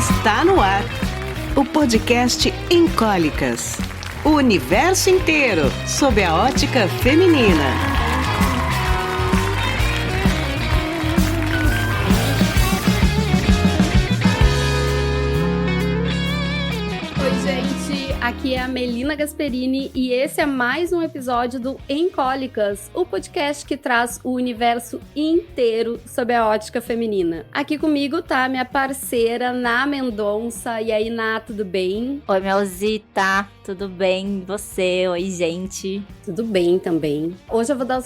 Está no ar o podcast Em Cólicas. O universo inteiro sob a ótica feminina. Aqui é a Melina Gasperini e esse é mais um episódio do Em Cólicas, o podcast que traz o universo inteiro sob a ótica feminina. Aqui comigo tá minha parceira Ná Mendonça. E aí, Ná, tudo bem? Oi, Melzita, tudo bem? E você? Oi, gente. Tudo bem também. Hoje eu vou dar um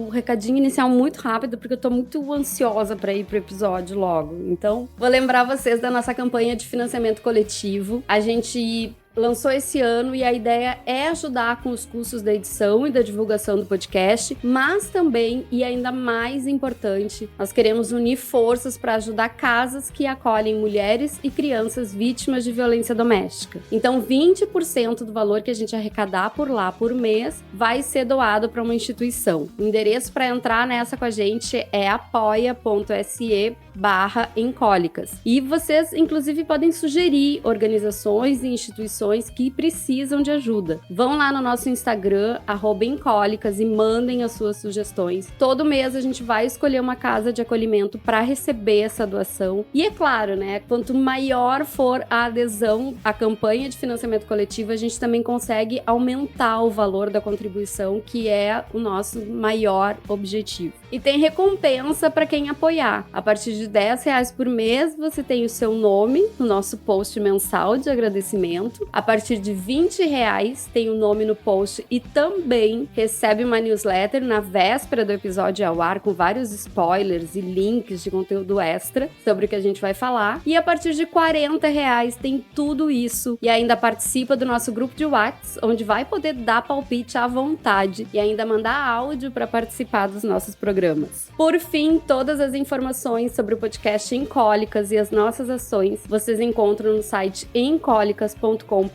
recadinho inicial muito rápido, porque eu tô muito ansiosa pra ir pro episódio logo. Então, vou lembrar vocês da nossa campanha de financiamento coletivo. A gente lançou esse ano e a ideia é ajudar com os custos da edição e da divulgação do podcast, mas também, e ainda mais importante, nós queremos unir forças para ajudar casas que acolhem mulheres e crianças vítimas de violência doméstica. Então, 20% do valor que a gente arrecadar por lá por mês vai ser doado para uma instituição. O endereço para entrar nessa com a gente é apoia.se/encólicas. E vocês, inclusive, podem sugerir organizações e instituições que precisam de ajuda. Vão lá no nosso Instagram, @encólicas, e mandem as suas sugestões. Todo mês a gente vai escolher uma casa de acolhimento para receber essa doação. E é claro, né, quanto maior for a adesão à campanha de financiamento coletivo, a gente também consegue aumentar o valor da contribuição, que é o nosso maior objetivo. E tem recompensa para quem apoiar. A partir de R$10 por mês, você tem o seu nome no nosso post mensal de agradecimento. A partir de R$20 tem o nome no post e também recebe uma newsletter na véspera do episódio ao ar, com vários spoilers e links de conteúdo extra sobre o que a gente vai falar. E a partir de R$40 tem tudo isso. E ainda participa do nosso grupo de WhatsApp, onde vai poder dar palpite à vontade e ainda mandar áudio para participar dos nossos programas. Por fim, todas as informações sobre o podcast Em Cólicas e as nossas ações vocês encontram no site encólicas.com.br.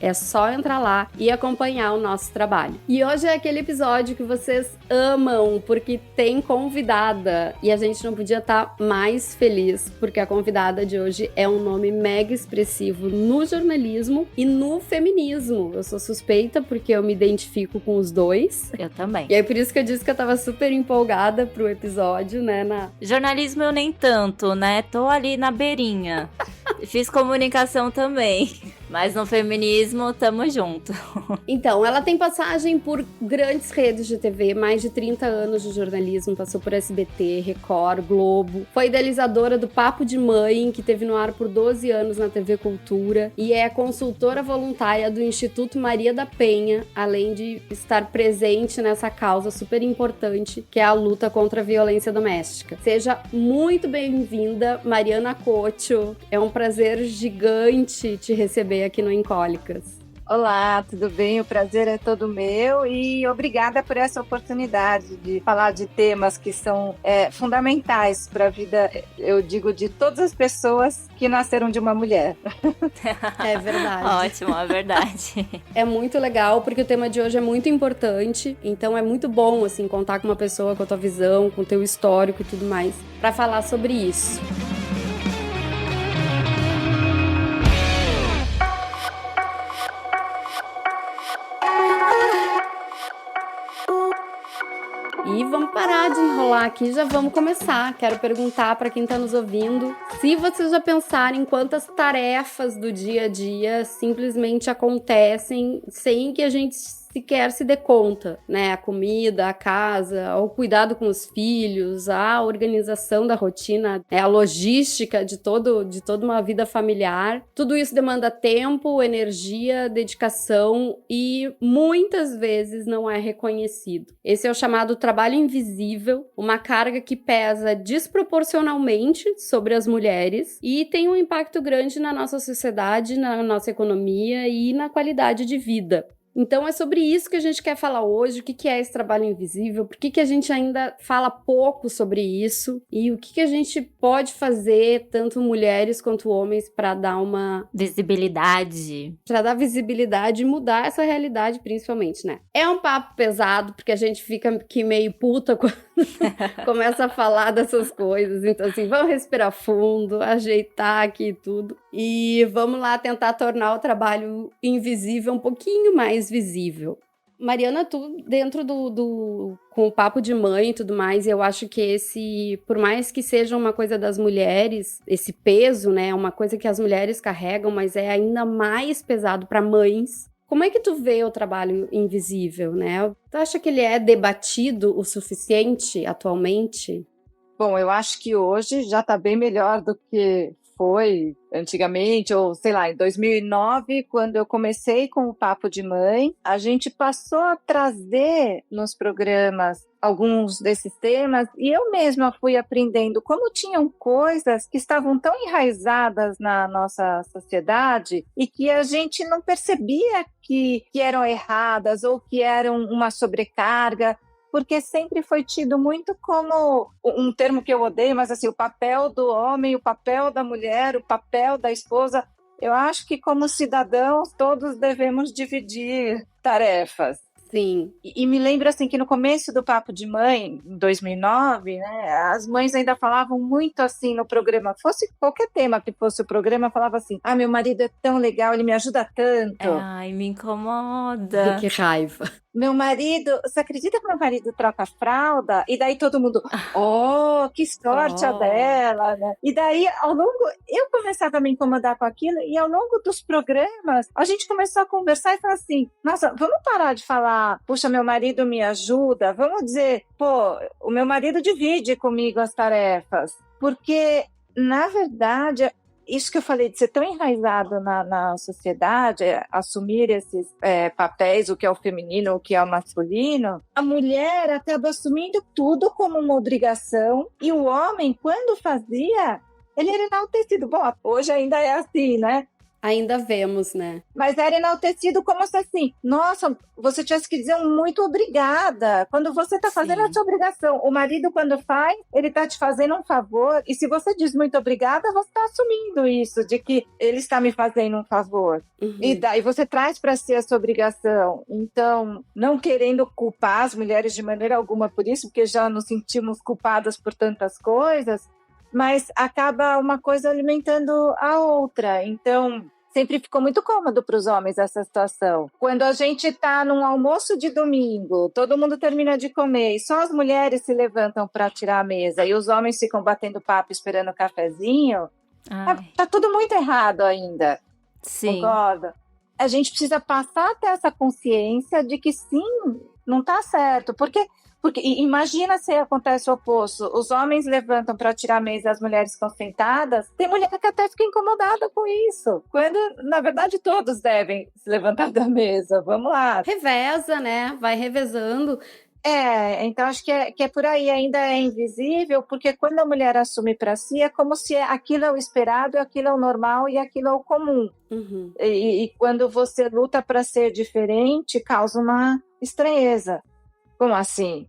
É só entrar lá e acompanhar o nosso trabalho. E hoje é aquele episódio que vocês amam, porque tem convidada. E a gente não podia estar mais feliz, porque a convidada de hoje é um nome mega expressivo no jornalismo e no feminismo. Eu sou suspeita porque eu me identifico com os dois. Eu também. E é por isso que eu disse que eu tava super empolgada pro episódio, né, Ná? Jornalismo eu nem tanto, né? Tô ali na beirinha. Fiz comunicação também. Mas no feminismo, tamo junto. Então, ela tem passagem por grandes redes de TV, mais de 30 anos de jornalismo, passou por SBT, Record, Globo. Foi idealizadora do Papo de Mãe, que teve no ar por 12 anos na TV Cultura. E é consultora voluntária do Instituto Maria da Penha, além de estar presente nessa causa super importante, que é a luta contra a violência doméstica. Seja muito bem-vinda, Mariana Cocho. É um prazer gigante te receber aqui no Encólicas. Olá, tudo bem? O prazer é todo meu e obrigada por essa oportunidade de falar de temas que são fundamentais para a vida, eu digo, de todas as pessoas que nasceram de uma mulher. É verdade. Ótimo, é verdade. É muito legal porque o tema de hoje é muito importante, então é muito bom, assim, contar com uma pessoa com a tua visão, com o teu histórico e tudo mais, para falar sobre isso. E vamos parar de enrolar aqui, já vamos começar. Quero perguntar para quem está nos ouvindo se vocês já pensaram em quantas tarefas do dia a dia simplesmente acontecem sem que a gente sequer se dê conta, né? A comida, a casa, o cuidado com os filhos, a organização da rotina, a logística de toda uma vida familiar. Tudo isso demanda tempo, energia, dedicação e muitas vezes não é reconhecido. Esse é o chamado trabalho invisível, uma carga que pesa desproporcionalmente sobre as mulheres e tem um impacto grande na nossa sociedade, na nossa economia e na qualidade de vida. Então é sobre isso que a gente quer falar hoje, o que é esse trabalho invisível, por que a gente ainda fala pouco sobre isso e o que a gente pode fazer, tanto mulheres quanto homens, para dar uma visibilidade. Para dar visibilidade e mudar essa realidade, principalmente, né? É um papo pesado, porque a gente fica aqui meio puta Começa a falar dessas coisas. Então, assim, vamos respirar fundo, ajeitar aqui tudo. E vamos lá tentar tornar o trabalho invisível um pouquinho mais visível. Mariana, tu, dentro com o papo de mãe e tudo mais, eu acho que esse, por mais que seja uma coisa das mulheres, esse peso, né, é uma coisa que as mulheres carregam, mas é ainda mais pesado para mães. Como é que tu vê o trabalho invisível, né? Tu acha que ele é debatido o suficiente atualmente? Bom, eu acho que hoje já está bem melhor do que foi antigamente, ou sei lá, em 2009, quando eu comecei com o Papo de Mãe, a gente passou a trazer nos programas alguns desses temas e eu mesma fui aprendendo como tinham coisas que estavam tão enraizadas na nossa sociedade e que a gente não percebia que eram erradas ou que eram uma sobrecarga, porque sempre foi tido muito como um termo que eu odeio, mas assim, o papel do homem, o papel da mulher, o papel da esposa. Eu acho que como cidadãos todos devemos dividir tarefas. Sim. E me lembro assim que no começo do Papo de Mãe, em 2009, né, as mães ainda falavam muito assim no programa, fosse qualquer tema que fosse o programa, falava assim, meu marido é tão legal, ele me ajuda tanto. Ai, me incomoda. Que raiva. Meu marido, você acredita que meu marido troca fralda? E daí todo mundo, oh, que sorte a dela, né? E daí, eu começava a me incomodar com aquilo, e ao longo dos programas, a gente começou a conversar e falar assim, nossa, vamos parar de falar, puxa, meu marido me ajuda, vamos dizer, pô, o meu marido divide comigo as tarefas, porque, na verdade, isso que eu falei de ser tão enraizado na sociedade, assumir esses papéis, o que é o feminino, o que é o masculino, a mulher acaba assumindo tudo como uma obrigação e o homem, quando fazia, ele era enaltecido. Bom, hoje ainda é assim, né? Ainda vemos, né? Mas era enaltecido como se assim, nossa, você tivesse que dizer um muito obrigada. Quando você está fazendo a sua obrigação, o marido quando faz, ele está te fazendo um favor. E se você diz muito obrigada, você está assumindo isso, de que ele está me fazendo um favor. Uhum. E daí você traz para si a sua obrigação. Então, não querendo culpar as mulheres de maneira alguma por isso, porque já nos sentimos culpadas por tantas coisas, mas acaba uma coisa alimentando a outra. Então, sempre ficou muito cômodo para os homens essa situação. Quando a gente está num almoço de domingo, todo mundo termina de comer e só as mulheres se levantam para tirar a mesa e os homens ficam batendo papo esperando o cafezinho, tá tudo muito errado ainda. Sim. Concorda? A gente precisa passar até essa consciência de que sim, não está certo. Porque imagina se acontece o oposto. Os homens levantam para tirar a mesa e as mulheres ficam sentadas. Tem mulher que até fica incomodada com isso. Quando, na verdade, todos devem se levantar da mesa. Vamos lá. Reveza, né? Vai revezando. Então acho que é por aí, ainda é invisível, porque quando a mulher assume para si, é como se aquilo é o esperado, aquilo é o normal e aquilo é o comum. Uhum. E quando você luta para ser diferente, causa uma estranheza. Como assim?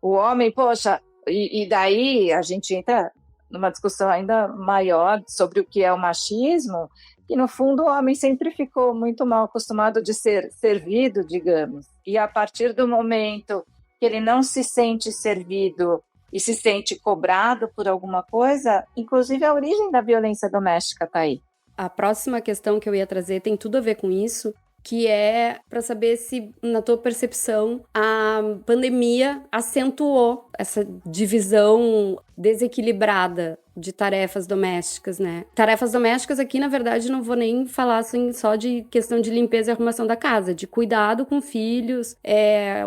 O homem, poxa, e daí a gente entra numa discussão ainda maior sobre o que é o machismo, e no fundo o homem sempre ficou muito mal acostumado de ser servido, digamos. E a partir do momento que ele não se sente servido e se sente cobrado por alguma coisa, inclusive a origem da violência doméstica está aí. A próxima questão que eu ia trazer tem tudo a ver com isso, que é para saber se, na tua percepção, a pandemia acentuou essa divisão desequilibrada de tarefas domésticas, né? Tarefas domésticas aqui, na verdade, não vou nem falar assim, só de questão de limpeza e arrumação da casa, de cuidado com filhos,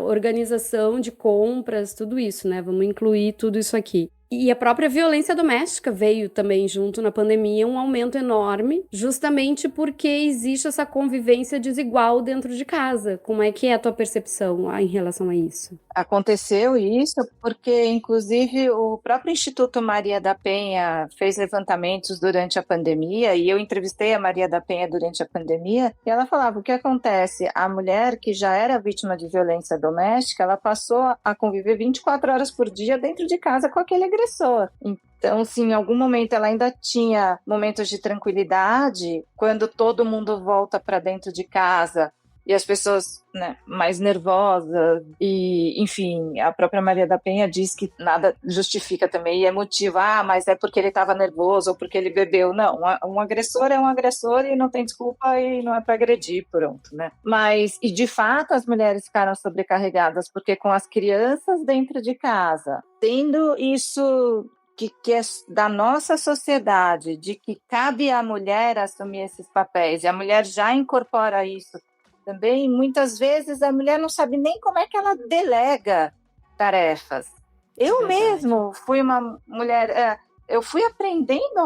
organização de compras, tudo isso, né? Vamos incluir tudo isso aqui. E a própria violência doméstica veio também junto na pandemia, um aumento enorme, justamente porque existe essa convivência desigual dentro de casa. Como é que é a tua percepção em relação a isso? Aconteceu isso porque, inclusive, o próprio Instituto Maria da Penha fez levantamentos durante a pandemia e eu entrevistei a Maria da Penha durante a pandemia e ela falava o que acontece, a mulher que já era vítima de violência doméstica, ela passou a conviver 24 horas por dia dentro de casa com aquele agressor. Então, se em algum momento ela ainda tinha momentos de tranquilidade, quando todo mundo volta para dentro de casa, e as pessoas, né, mais nervosas, e enfim, a própria Maria da Penha diz que nada justifica também, e é motivo, mas é porque ele estava nervoso ou porque ele bebeu. Não, um agressor é um agressor e não tem desculpa e não é para agredir, pronto, né? Mas, e de fato as mulheres ficaram sobrecarregadas, porque com as crianças dentro de casa, tendo isso que é da nossa sociedade, de que cabe à mulher assumir esses papéis, e a mulher já incorpora isso também, muitas vezes a mulher não sabe nem como é que ela delega tarefas. Eu mesmo fui uma mulher, eu fui aprendendo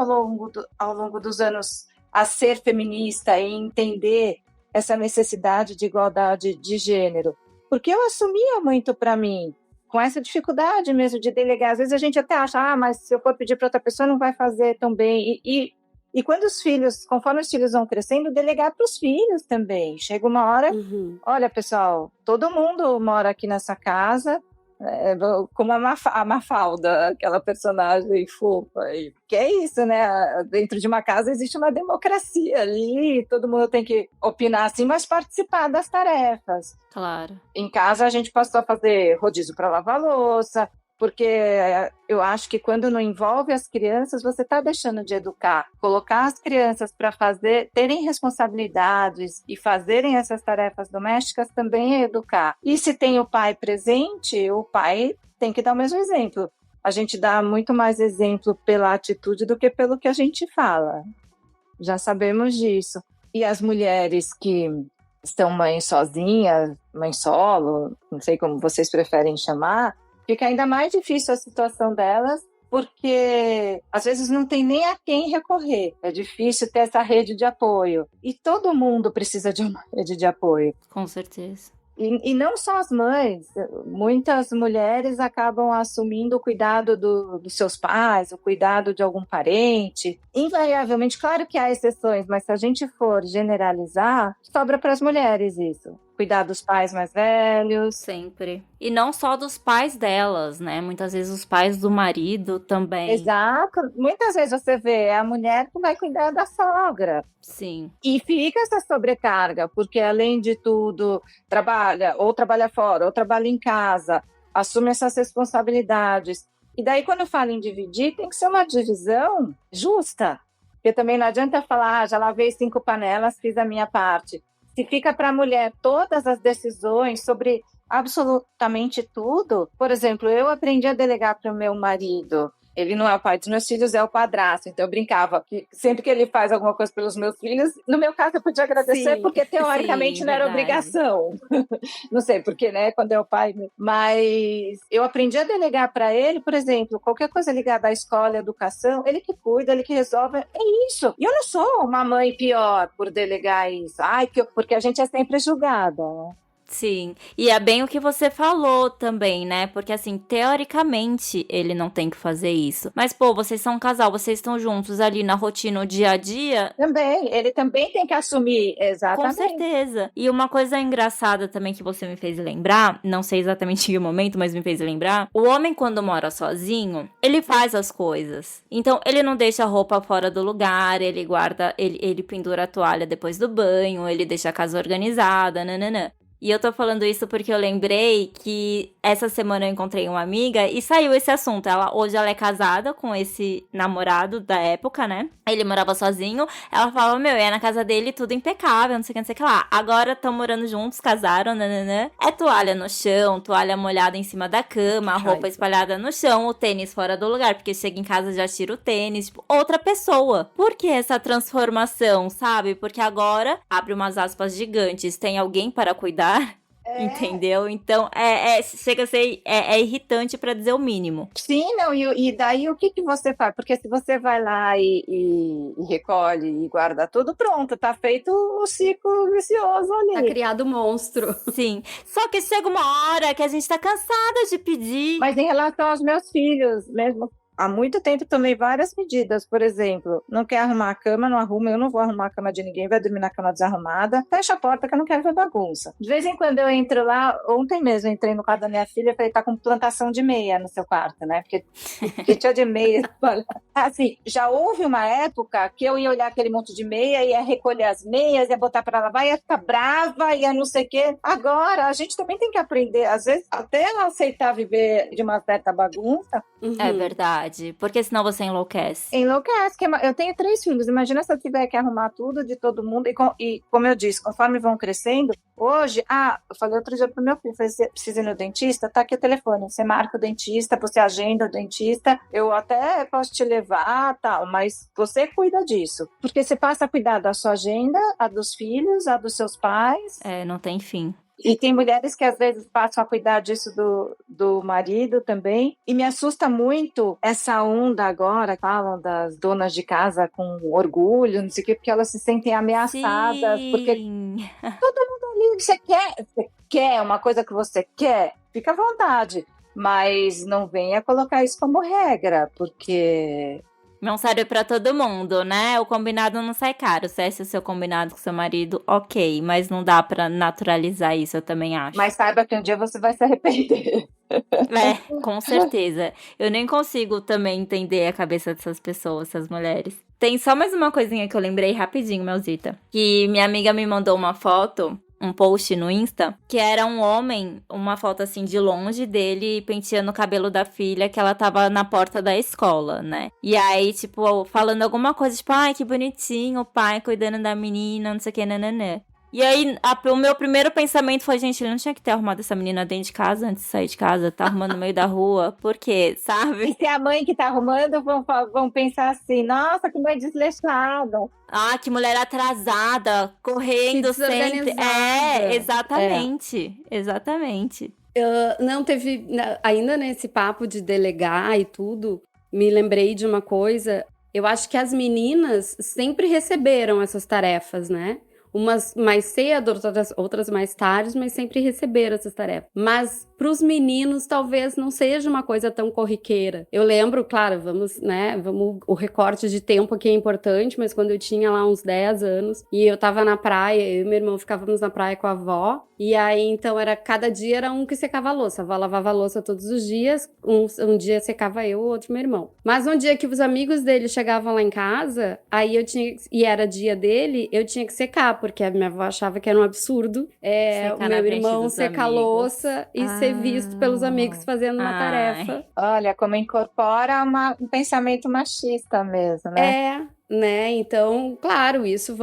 ao longo dos anos a ser feminista e entender essa necessidade de igualdade de gênero, porque eu assumia muito para mim, com essa dificuldade mesmo de delegar. Às vezes a gente até acha, mas se eu for pedir para outra pessoa não vai fazer tão bem. E quando os filhos, conforme os filhos vão crescendo, delegar para os filhos também. Chega uma hora, olha pessoal, todo mundo mora aqui nessa casa, como a Mafalda, aquela personagem fofa. Que é isso, né? Dentro de uma casa existe uma democracia ali, todo mundo tem que opinar assim, mas participar das tarefas. Claro. Em casa a gente passou a fazer rodízio para lavar louça, porque eu acho que quando não envolve as crianças, você está deixando de educar. Colocar as crianças para terem responsabilidades e fazerem essas tarefas domésticas também é educar. E se tem o pai presente, o pai tem que dar o mesmo exemplo. A gente dá muito mais exemplo pela atitude do que pelo que a gente fala. Já sabemos disso. E as mulheres que estão mães sozinhas, mãe solo, não sei como vocês preferem chamar, fica ainda mais difícil a situação delas, porque às vezes não tem nem a quem recorrer. É difícil ter essa rede de apoio. E todo mundo precisa de uma rede de apoio. Com certeza. E não só as mães, muitas mulheres acabam assumindo o cuidado dos seus pais, o cuidado de algum parente. Invariavelmente, claro que há exceções, mas se a gente for generalizar, sobra para as mulheres isso. Cuidar dos pais mais velhos. Sempre. E não só dos pais delas, né? Muitas vezes os pais do marido também. Exato. Muitas vezes você vê, é a mulher que vai cuidar da sogra. Sim. E fica essa sobrecarga, porque além de tudo, trabalha fora, ou trabalha em casa, assume essas responsabilidades. E daí, quando fala em dividir, tem que ser uma divisão justa. Porque também não adianta falar, já lavei 5 panelas, fiz a minha parte. Se fica para a mulher todas as decisões sobre absolutamente tudo, por exemplo, eu aprendi a delegar para o meu marido. Ele não é o pai dos meus filhos, é o padrasto. Então eu brincava que sempre que ele faz alguma coisa pelos meus filhos, no meu caso eu podia agradecer, porque teoricamente não era obrigação. Não sei porque, né, quando é o pai. Mas eu aprendi a delegar para ele, por exemplo, qualquer coisa ligada à escola, à educação, ele que cuida, ele que resolve. É isso. E eu não sou uma mãe pior por delegar isso. Porque a gente é sempre julgada, né? Sim, e é bem o que você falou também, né? Porque assim, teoricamente ele não tem que fazer isso. Mas, pô, vocês são um casal, vocês estão juntos ali na rotina, no dia a dia. Também, ele também tem que assumir, exatamente. Com certeza. E uma coisa engraçada também que você me fez lembrar, não sei exatamente em que momento, mas me fez lembrar, o homem quando mora sozinho, ele faz as coisas. Então, ele não deixa a roupa fora do lugar, ele guarda, ele pendura a toalha depois do banho, ele deixa a casa organizada, nananã. E eu tô falando isso porque eu lembrei que essa semana eu encontrei uma amiga e saiu esse assunto. Hoje ela é casada com esse namorado da época, né? Ele morava sozinho. Ela falava, é na casa dele tudo impecável, não sei o que lá. Agora estão morando juntos, casaram, nananã. É toalha no chão, toalha molhada em cima da cama, a roupa espalhada no chão, o tênis fora do lugar, porque chega em casa já tira o tênis. Tipo, outra pessoa. Por que essa transformação, sabe? Porque agora, abre umas aspas gigantes, tem alguém para cuidar. Entendeu? Então, chega a ser irritante pra dizer o mínimo. Sim, não, e daí o que você faz? Porque se você vai lá e recolhe e guarda tudo, pronto, tá feito o ciclo vicioso ali. Tá criado o monstro. Sim, só que chega uma hora que a gente tá cansada de pedir. Mas em relação aos meus filhos, mesmo há muito tempo tomei várias medidas. Por exemplo, não quer arrumar a cama, não arruma, eu não vou arrumar a cama de ninguém, vai dormir na cama desarrumada, fecha a porta que eu não quero ver bagunça. De vez em quando eu entro lá, ontem mesmo eu entrei no quarto da minha filha e falei, tá com plantação de meia no seu quarto, né? Porque tinha de meia. Assim, já houve uma época que eu ia olhar aquele monte de meia, ia recolher as meias, ia botar pra lavar, ia ficar brava, ia não sei o quê. Agora, a gente também tem que aprender, às vezes, até aceitar viver de uma certa bagunça. É verdade. Porque senão você enlouquece. Enlouquece. Eu tenho 3 filhos. Imagina se eu tiver que arrumar tudo de todo mundo. E como eu disse, conforme vão crescendo, hoje, eu falei outro dia pro meu filho, falei, você precisa ir no dentista? Tá aqui o telefone. Você marca o dentista, você agenda o dentista. Eu até posso te levar, tal, mas você cuida disso. Porque você passa a cuidar da sua agenda, a dos filhos, a dos seus pais. Não tem fim. E tem mulheres que às vezes passam a cuidar disso do marido também. E me assusta muito essa onda agora, falam das donas de casa com orgulho, não sei o quê, porque elas se sentem ameaçadas. Sim. Porque todo mundo ali, você quer uma coisa que você quer, fica à vontade. Mas não venha colocar isso como regra, porque... Não serve pra todo mundo, né? O combinado não sai caro. Se é o seu combinado com seu marido, ok. Mas não dá pra naturalizar isso, eu também acho. Mas saiba que um dia você vai se arrepender. Com certeza. Eu nem consigo também entender a cabeça dessas pessoas, essas mulheres. Tem só mais uma coisinha que eu lembrei rapidinho, Melzita. Que minha amiga me mandou uma foto, um post no Insta, que era um homem, uma foto assim de longe dele penteando o cabelo da filha, que ela tava na porta da escola, né? E aí, tipo, falando alguma coisa, tipo, ai, que bonitinho o pai cuidando da menina, não sei o que, nananã. E aí, o meu primeiro pensamento foi, gente, ele não tinha que ter arrumado essa menina dentro de casa antes de sair de casa, tá arrumando no meio da rua, por quê, sabe? E se a mãe que tá arrumando, vão pensar assim, nossa, que mãe desleixada. Ah, que mulher atrasada, correndo sempre. Exatamente. Não teve, ainda nesse papo de delegar e tudo, me lembrei de uma coisa, eu acho que as meninas sempre receberam essas tarefas, né? Umas mais cedo, outras mais tarde, mas sempre receberam essas tarefas. Mas para os meninos talvez não seja uma coisa tão corriqueira. Eu lembro, claro, o recorte de tempo aqui é importante, mas quando eu tinha lá uns 10 anos e eu tava na praia, eu e meu irmão ficávamos na praia com a avó, e aí então cada dia era um que secava a louça. A avó lavava a louça todos os dias, um dia secava eu, o outro meu irmão. Mas um dia que os amigos dele chegavam lá em casa, aí e era dia dele, eu tinha que secar, porque a minha avó achava que era um absurdo o meu irmão secar a louça e ser visto pelos amigos fazendo uma tarefa. Olha, como incorpora um pensamento machista mesmo, né? Né? Então, claro, isso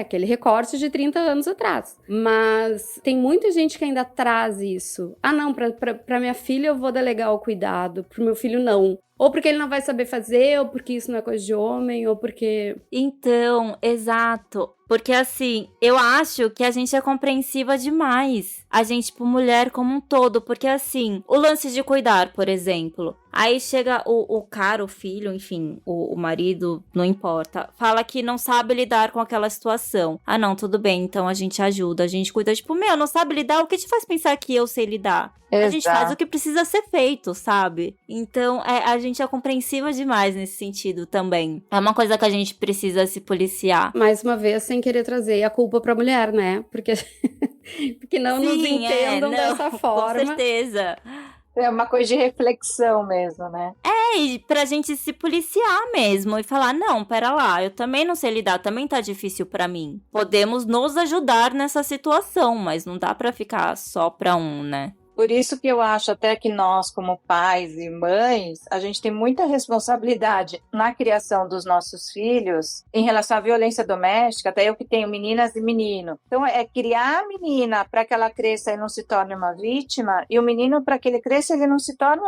aquele recorte de 30 anos atrás. Mas tem muita gente que ainda traz isso. Ah, não, pra minha filha eu vou delegar o cuidado, pro meu filho não. Ou porque ele não vai saber fazer, ou porque isso não é coisa de homem, ou porque... Então, exato. Porque assim, eu acho que a gente é compreensiva demais. A gente, tipo, mulher como um todo. Porque assim, o lance de cuidar, por exemplo. Aí chega o cara, o filho, enfim, o marido, não importa. Fala que não sabe lidar com aquela situação. Ah, não, tudo bem, então a gente ajuda, a gente cuida. Tipo, não sabe lidar? O que te faz pensar que eu sei lidar? Exato. A gente faz o que precisa ser feito, sabe? Então, a gente é compreensiva demais nesse sentido também. É uma coisa que a gente precisa se policiar. Mais uma vez, sem querer trazer a culpa pra mulher, né? Porque não nos entendam dessa forma. Com certeza. É uma coisa de reflexão mesmo, né? E pra gente se policiar mesmo e falar, não, pera lá, eu também não sei lidar, também tá difícil pra mim. Podemos nos ajudar nessa situação, mas não dá pra ficar só pra um, né? Por isso que eu acho até que nós, como pais e mães, a gente tem muita responsabilidade na criação dos nossos filhos em relação à violência doméstica, até eu que tenho meninas e menino. Então, é criar a menina para que ela cresça e não se torne uma vítima, e o menino para que ele cresça e ele não se torne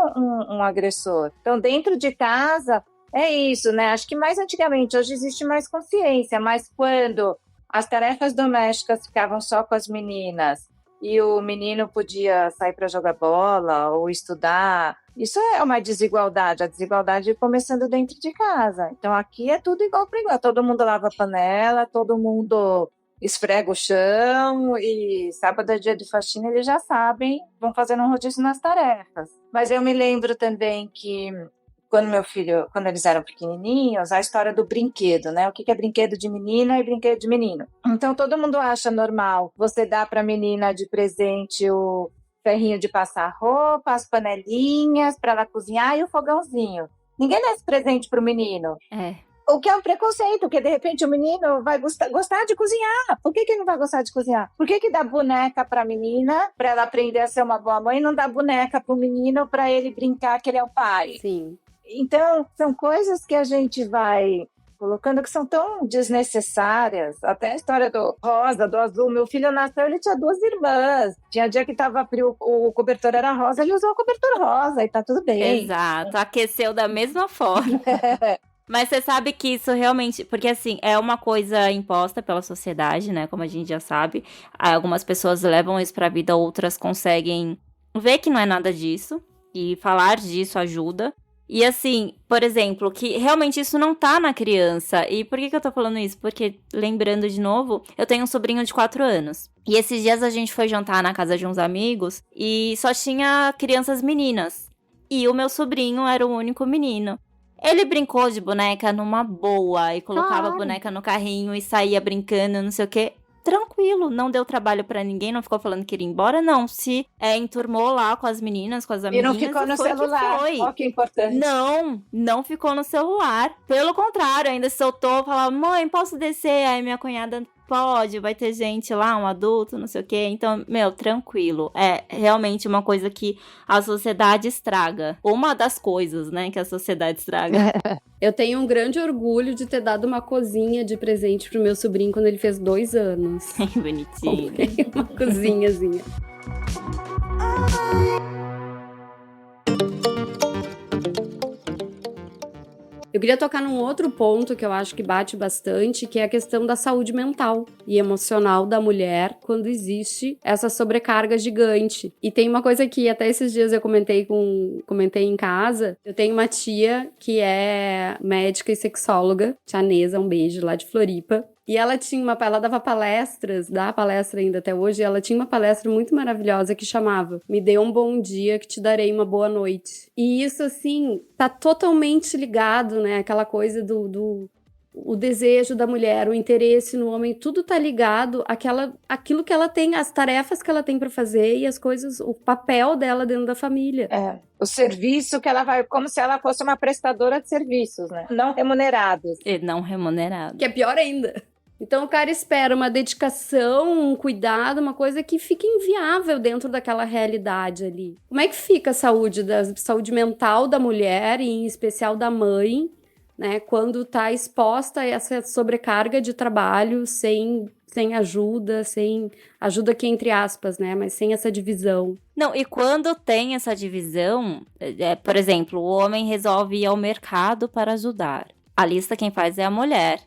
um agressor. Então, dentro de casa, é isso, né? Acho que mais antigamente, hoje existe mais consciência, mas quando as tarefas domésticas ficavam só com as meninas, e o menino podia sair para jogar bola ou estudar. Isso é uma desigualdade, a desigualdade começando dentro de casa. Então aqui é tudo igual para igual, todo mundo lava a panela, todo mundo esfrega o chão e sábado é dia de faxina, eles já sabem, vão fazendo um rodízio nas tarefas. Mas eu me lembro também que quando eles eram pequenininhos, a história do brinquedo, né? O que é brinquedo de menina e brinquedo de menino. Então, todo mundo acha normal você dar para a menina de presente o ferrinho de passar roupa, as panelinhas para ela cozinhar e o fogãozinho. Ninguém dá esse presente para o menino. O que é um preconceito, porque de repente o menino vai gostar de cozinhar. Por que ele não vai gostar de cozinhar? Por que dá boneca para a menina, para ela aprender a ser uma boa mãe, e não dá boneca para o menino para ele brincar que ele é o pai? Sim. Então, são coisas que a gente vai colocando que são tão desnecessárias. Até a história do rosa, do azul. Meu filho nasceu, ele tinha 2 irmãs. Tinha dia que estava frio, o cobertor era rosa, ele usou o cobertor rosa e tá tudo bem. Exato, aqueceu da mesma forma. Mas você sabe que isso realmente... Porque, assim, é uma coisa imposta pela sociedade, né? Como a gente já sabe. Algumas pessoas levam isso pra vida, outras conseguem ver que não é nada disso. E falar disso ajuda. E, assim, por exemplo, que realmente isso não tá na criança. E por que eu tô falando isso? Porque, lembrando de novo, eu tenho um sobrinho de 4 anos. E esses dias a gente foi jantar na casa de uns amigos e só tinha crianças meninas. E o meu sobrinho era o único menino. Ele brincou de boneca numa boa e colocava a boneca no carrinho e saía brincando, não sei o quê. Tranquilo, não deu trabalho pra ninguém, não ficou falando que iria embora, não. Se enturmou lá com as meninas, com as amiguinhas. E não ficou no celular, olha que importante. Não ficou no celular. Pelo contrário, ainda soltou, falava, mãe, posso descer? Aí minha cunhada, pode, vai ter gente lá, um adulto, não sei o quê. Então, tranquilo. É realmente uma coisa que a sociedade estraga. Uma das coisas, né, que a sociedade estraga. Eu tenho um grande orgulho de ter dado uma cozinha de presente pro meu sobrinho quando ele fez 2 anos. Bonitinho. Comprei uma cozinhazinha. Eu queria tocar num outro ponto que eu acho que bate bastante, que é a questão da saúde mental e emocional da mulher quando existe essa sobrecarga gigante. E tem uma coisa que até esses dias eu comentei em casa. Eu tenho uma tia que é médica e sexóloga, tia Neza, um beijo, lá de Floripa. E ela dava palestras, dá palestra ainda até hoje, e ela tinha uma palestra muito maravilhosa que chamava Me dê um bom dia que te darei uma boa noite. E isso, assim, tá totalmente ligado, né? Aquela coisa o desejo da mulher, o interesse no homem, tudo tá ligado àquilo que ela tem, as tarefas que ela tem pra fazer e as coisas, o papel dela dentro da família. O serviço que ela vai, como se ela fosse uma prestadora de serviços, né? Não remunerados. E não remunerado. Que é pior ainda. Então o cara espera uma dedicação, um cuidado, uma coisa que fica inviável dentro daquela realidade ali. Como é que fica a saúde mental da mulher, e em especial da mãe, né, quando está exposta a essa sobrecarga de trabalho sem ajuda, sem ajuda aqui entre aspas, né, mas sem essa divisão. Não, e quando tem essa divisão, por exemplo, o homem resolve ir ao mercado para ajudar. A lista quem faz é a mulher.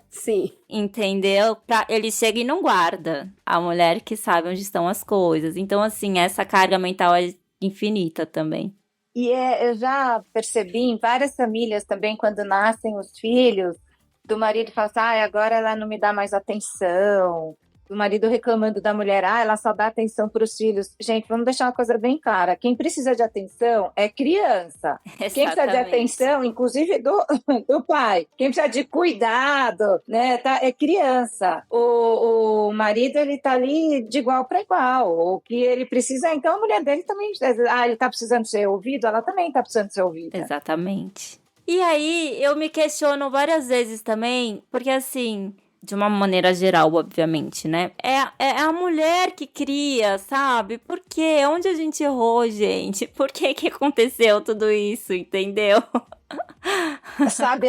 Sim. Entendeu? Ele chega e não guarda. A mulher que sabe onde estão as coisas. Então, assim, essa carga mental é infinita também. E eu já percebi em várias famílias também, quando nascem os filhos, do marido falar assim, agora ela não me dá mais atenção. Do marido reclamando da mulher, ela só dá atenção para os filhos. Gente, vamos deixar uma coisa bem clara. Quem precisa de atenção é criança. Exatamente. Quem precisa de atenção, inclusive do pai. Quem precisa de cuidado, né, é criança. O marido, ele tá ali de igual para igual. O que ele precisa, então a mulher dele também, ele tá precisando ser ouvido, ela também tá precisando ser ouvida. Exatamente. E aí, eu me questiono várias vezes também, porque assim... De uma maneira geral, obviamente, né? É a mulher que cria, sabe? Por quê? Onde a gente errou, gente? Por que aconteceu tudo isso, entendeu? Sabe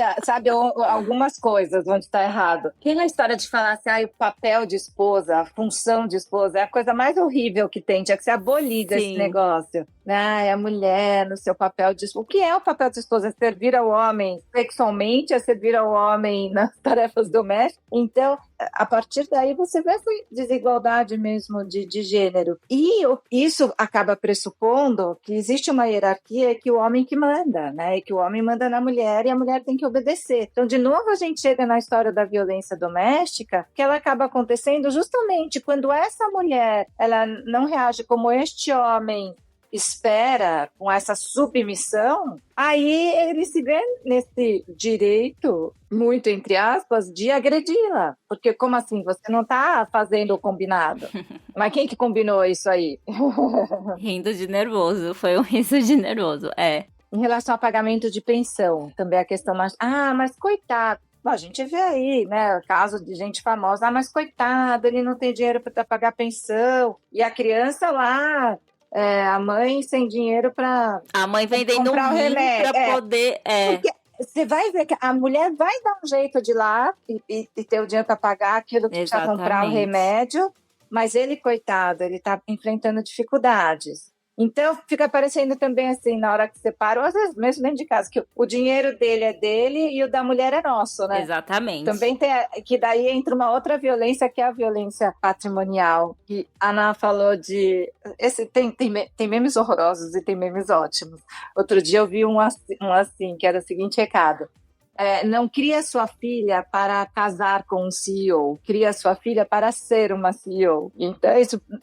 algumas coisas onde está errado. Que na história de falar assim, o papel de esposa, a função de esposa, é a coisa mais horrível que tem. Tinha que ser abolida esse negócio. A mulher no seu papel de esposa. O que é o papel de esposa? É servir ao homem sexualmente, é servir ao homem nas tarefas domésticas. Então, a partir daí você vê essa desigualdade mesmo de gênero. E isso acaba pressupondo que existe uma hierarquia que o homem que manda, né? E que o homem manda na mulher e a mulher tem que obedecer. Então, de novo, a gente chega na história da violência doméstica, que ela acaba acontecendo justamente quando essa mulher ela não reage como este homem espera, com essa submissão, aí ele se vê nesse direito, muito entre aspas, de agredi-la. Porque como assim? Você não está fazendo o combinado. Mas quem que combinou isso aí? Rindo de nervoso, foi um riso de nervoso, é. Em relação ao pagamento de pensão, também a questão mais... mas coitado. Bom, a gente vê aí, né, caso de gente famosa. Mas coitado, ele não tem dinheiro para pagar pensão. E a criança lá, a mãe sem dinheiro para A mãe vendendo comprar um o rim remédio. pra poder... Porque você vai ver que a mulher vai dar um jeito de ir lá e ter o dinheiro para pagar aquilo que precisa comprar o Exatamente. remédio. Mas ele, coitado, ele está enfrentando dificuldades. Então, fica parecendo também assim, na hora que separa, ou às vezes mesmo dentro de casa, que o dinheiro dele é dele e o da mulher é nosso, né? Exatamente. Também tem, que daí entra uma outra violência, que é a violência patrimonial. Que a Ana falou de... Tem memes horrorosos e tem memes ótimos. Outro dia eu vi um assim, que era o seguinte recado. Não cria sua filha para casar com um CEO, cria sua filha para ser uma CEO. Então,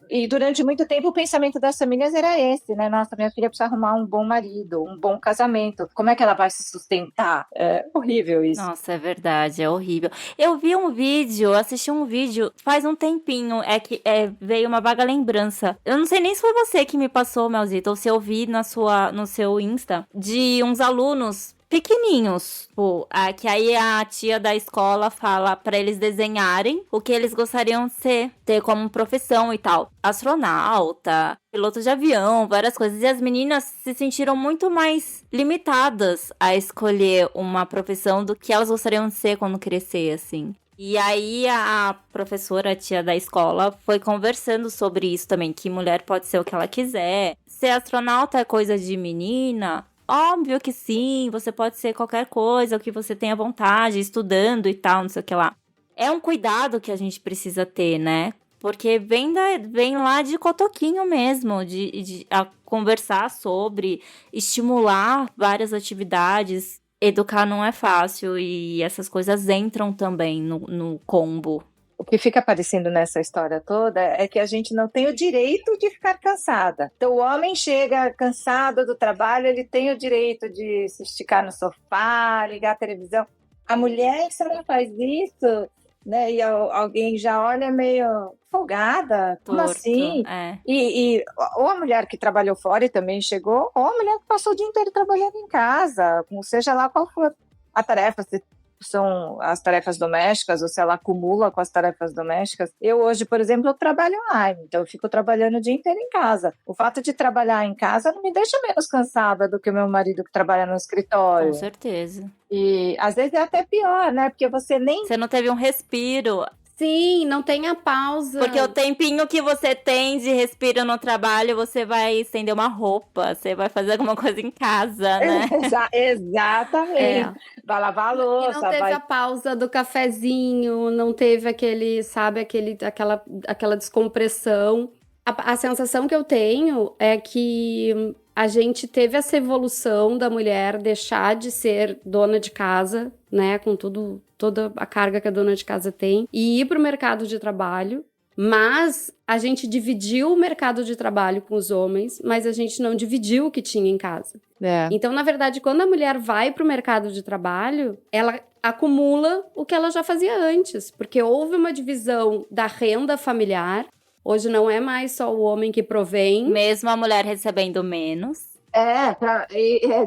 e durante muito tempo o pensamento das famílias era esse, né? Nossa, minha filha precisa arrumar um bom marido, um bom casamento. Como é que ela vai se sustentar? É horrível isso. Nossa, é verdade, é horrível. Eu vi um vídeo, assisti um vídeo faz um tempinho, veio uma vaga lembrança. Eu não sei nem se foi você que me passou, Melzita, ou se eu vi no seu Insta, de uns alunos pequenininhos, que aí a tia da escola fala pra eles desenharem o que eles gostariam de ter como profissão e tal. Astronauta, piloto de avião, várias coisas. E as meninas se sentiram muito mais limitadas a escolher uma profissão do que elas gostariam de ser quando crescer, assim. E aí a professora, a tia da escola, foi conversando sobre isso também, que mulher pode ser o que ela quiser. Ser astronauta é coisa de menina. Óbvio que sim, você pode ser qualquer coisa, o que você tenha vontade, estudando e tal, não sei o que lá. É um cuidado que a gente precisa ter, né? Porque vem lá de cotoquinho mesmo, de conversar sobre, estimular várias atividades. Educar não é fácil e essas coisas entram também no combo. O que fica aparecendo nessa história toda é que a gente não tem o direito de ficar cansada. Então, o homem chega cansado do trabalho, ele tem o direito de se esticar no sofá, ligar a televisão. A mulher, se ela faz isso, né, e alguém já olha meio folgada, como Torto, assim? é. Ou a mulher que trabalhou fora e também chegou, ou a mulher que passou o dia inteiro trabalhando em casa, seja lá qual for a tarefa, se são as tarefas domésticas, ou se ela acumula com as tarefas domésticas. Eu hoje, por exemplo, eu trabalho online, então eu fico trabalhando o dia inteiro em casa. O fato de trabalhar em casa não me deixa menos cansada do que o meu marido que trabalha no escritório. Com certeza. E às vezes é até pior, né? Porque você não teve um respiro. Sim, não tem a pausa. Porque o tempinho que você tem de respiro no trabalho, você vai estender uma roupa, você vai fazer alguma coisa em casa, né? Exatamente. Vai lavar a louça. E não teve a pausa do cafezinho, não teve aquela descompressão. A sensação que eu tenho é que a gente teve essa evolução da mulher deixar de ser dona de casa, né, com toda a carga que a dona de casa tem, e ir para o mercado de trabalho, mas a gente dividiu o mercado de trabalho com os homens, mas a gente não dividiu o que tinha em casa. Então, na verdade, quando a mulher vai para o mercado de trabalho, ela acumula o que ela já fazia antes, porque houve uma divisão da renda familiar. Hoje não é mais só o homem que provém. Mesmo a mulher recebendo menos.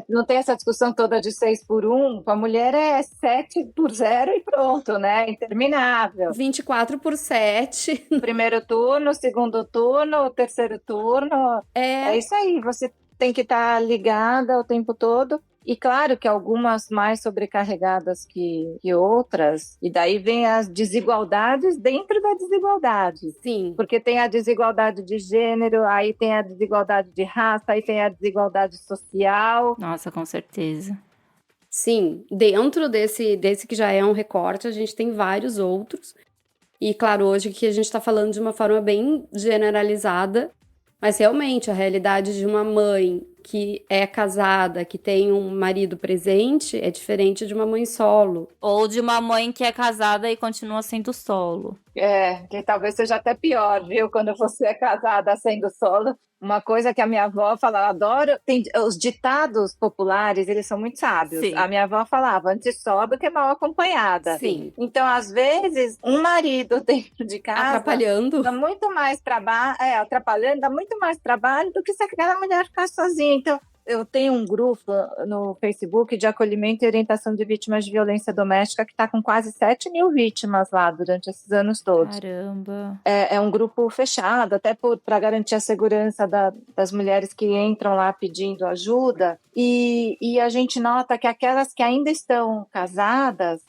Não tem essa discussão toda de 6-1. A mulher é 7-0 e pronto, né? Interminável. 24/7. Primeiro turno, segundo turno, terceiro turno. É isso aí, você tem que estar ligada o tempo todo. E claro que algumas mais sobrecarregadas que outras, e daí vem as desigualdades dentro da desigualdade. Sim. Porque tem a desigualdade de gênero, aí tem a desigualdade de raça, aí tem a desigualdade social. Nossa, com certeza. Sim, dentro desse que já é um recorte, a gente tem vários outros. E claro, hoje que a gente está falando de uma forma bem generalizada, mas realmente a realidade de uma mãe que é casada, que tem um marido presente, é diferente de uma mãe solo. Ou de uma mãe que é casada e continua sendo solo. Que talvez seja até pior, viu? Quando você é casada sendo solo. Uma coisa que a minha avó fala, eu adoro, os ditados populares, eles são muito sábios. Sim. A minha avó falava, antes só do que mal acompanhada. Sim. Então, às vezes, um marido dentro de casa Atrapalhando. dá muito mais trabalho, atrapalhando, dá muito mais trabalho do que se aquela mulher ficar sozinha. Então, eu tenho um grupo no Facebook de acolhimento e orientação de vítimas de violência doméstica que está com quase 7 mil vítimas lá durante esses anos todos. Caramba. É um grupo fechado, até para garantir a segurança das mulheres que entram lá pedindo ajuda. E a gente nota que aquelas que ainda estão casadas,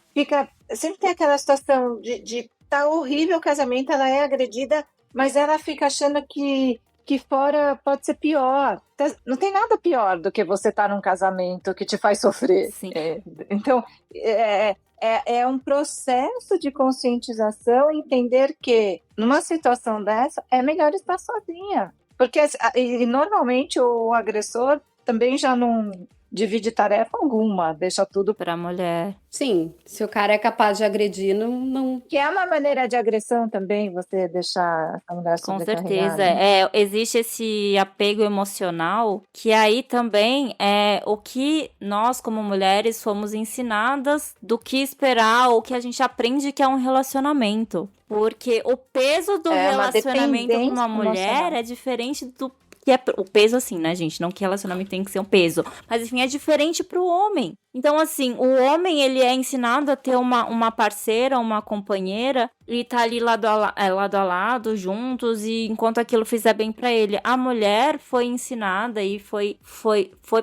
sempre tem aquela situação de tá horrível o casamento, ela é agredida, mas ela fica achando que fora pode ser pior. Não tem nada pior do que você estar num casamento que te faz sofrer. Sim. Então, é um processo de conscientização, entender que numa situação dessa é melhor estar sozinha. Porque e normalmente o agressor também já não divide tarefa alguma, deixa tudo Pra mulher. Sim, se o cara é capaz de agredir, não... Que é uma maneira de agressão também, você deixar a mulher Com sobrecarregada. certeza. Existe esse apego emocional, que aí também é o que nós, como mulheres, fomos ensinadas do que esperar, ou que a gente aprende que é um relacionamento. Porque o peso do relacionamento com uma mulher é diferente do que é o peso, assim, né, gente? Não que relacionamento tem que ser um peso. Mas, enfim, é diferente pro homem. Então, assim, o homem, ele é ensinado a ter uma parceira, uma companheira, e tá ali lado a lado, juntos, e enquanto aquilo fizer bem pra ele. A mulher foi ensinada e foi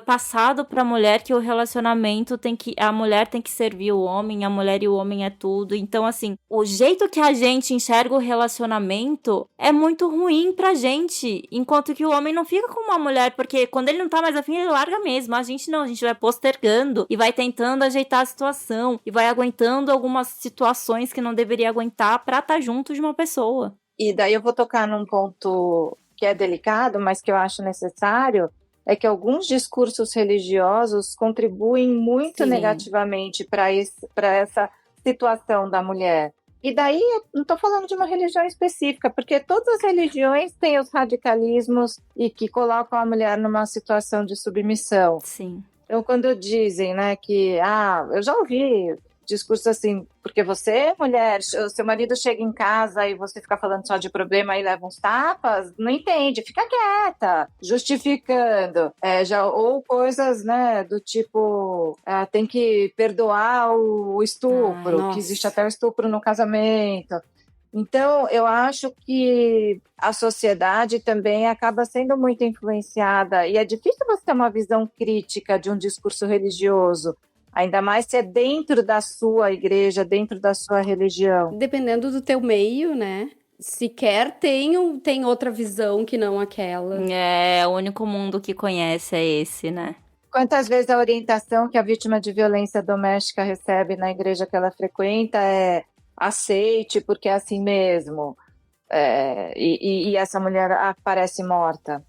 passado pra mulher que o relacionamento a mulher tem que servir o homem, a mulher e o homem é tudo. Então, assim, o jeito que a gente enxerga o relacionamento é muito ruim pra gente, enquanto que o homem não fica com uma mulher, porque quando ele não tá mais afim, ele larga mesmo. A gente não, a gente vai postergando e vai tentando ajeitar a situação e vai aguentando algumas situações que não deveria aguentar pra estar junto de uma pessoa. E daí eu vou tocar num ponto que é delicado, mas que eu acho necessário, é que alguns discursos religiosos contribuem muito Sim. negativamente para essa situação da mulher. E daí, eu não estou falando de uma religião específica, porque todas as religiões têm os radicalismos e que colocam a mulher numa situação de submissão. Sim. Então, quando dizem, né, que, eu já ouvi discurso assim, porque você, mulher, o seu marido chega em casa e você fica falando só de problema e leva uns tapas, não entende, fica quieta, justificando, ou coisas, né, do tipo, tem que perdoar o estupro, que existe até o estupro no casamento. Então, eu acho que a sociedade também acaba sendo muito influenciada, e é difícil você ter uma visão crítica de um discurso religioso, ainda mais se é dentro da sua igreja, dentro da sua religião. Dependendo do teu meio, né? Sequer tem outra visão que não aquela. O único mundo que conhece é esse, né? Quantas vezes a orientação que a vítima de violência doméstica recebe na igreja que ela frequenta é aceite porque é assim mesmo. E essa mulher aparece morta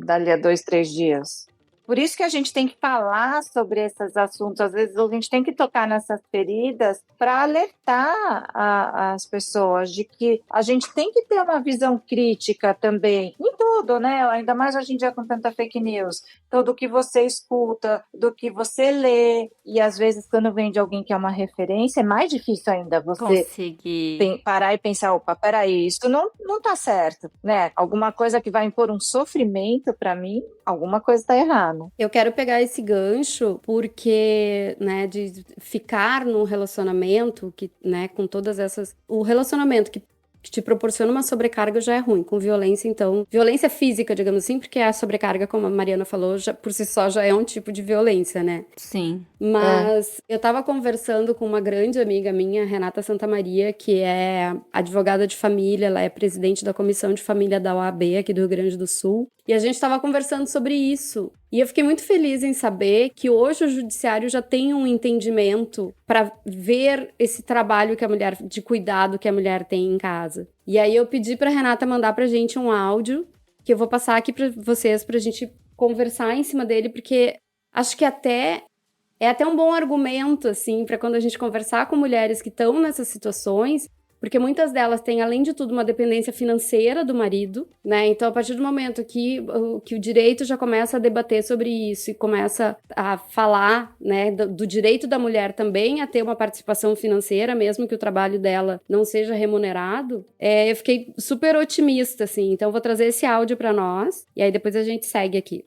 dali a 2, 3 dias. Por isso que a gente tem que falar sobre esses assuntos. Às vezes a gente tem que tocar nessas feridas para alertar as pessoas de que a gente tem que ter uma visão crítica também, em tudo, né? Ainda mais hoje em dia com tanta fake news. Então, do que você escuta, do que você lê. E às vezes, quando vem de alguém que é uma referência, é mais difícil ainda você conseguir parar e pensar, opa, peraí, isso não tá certo, né? Alguma coisa que vai impor um sofrimento para mim, alguma coisa tá errada. Eu quero pegar esse gancho porque, né, de ficar num relacionamento que, né, com todas essas... O relacionamento que te proporciona uma sobrecarga já é ruim. Com violência, então... Violência física, digamos assim, porque a sobrecarga, como a Mariana falou, por si só já é um tipo de violência, né? Sim. Mas eu tava conversando com uma grande amiga minha, Renata Santamaria, que é advogada de família, ela é presidente da Comissão de Família da OAB aqui do Rio Grande do Sul. E a gente tava conversando sobre isso. E eu fiquei muito feliz em saber que hoje o judiciário já tem um entendimento para ver esse trabalho que a mulher, de cuidado que a mulher tem em casa. E aí eu pedi pra Renata mandar pra gente um áudio, que eu vou passar aqui pra vocês, pra gente conversar em cima dele, porque acho que é até um bom argumento, assim, para quando a gente conversar com mulheres que estão nessas situações, porque muitas delas têm, além de tudo, uma dependência financeira do marido, né? Então, a partir do momento que o direito já começa a debater sobre isso e começa a falar, né, do direito da mulher também a ter uma participação financeira, mesmo que o trabalho dela não seja remunerado, eu fiquei super otimista, assim. Então, vou trazer esse áudio para nós e aí depois a gente segue aqui.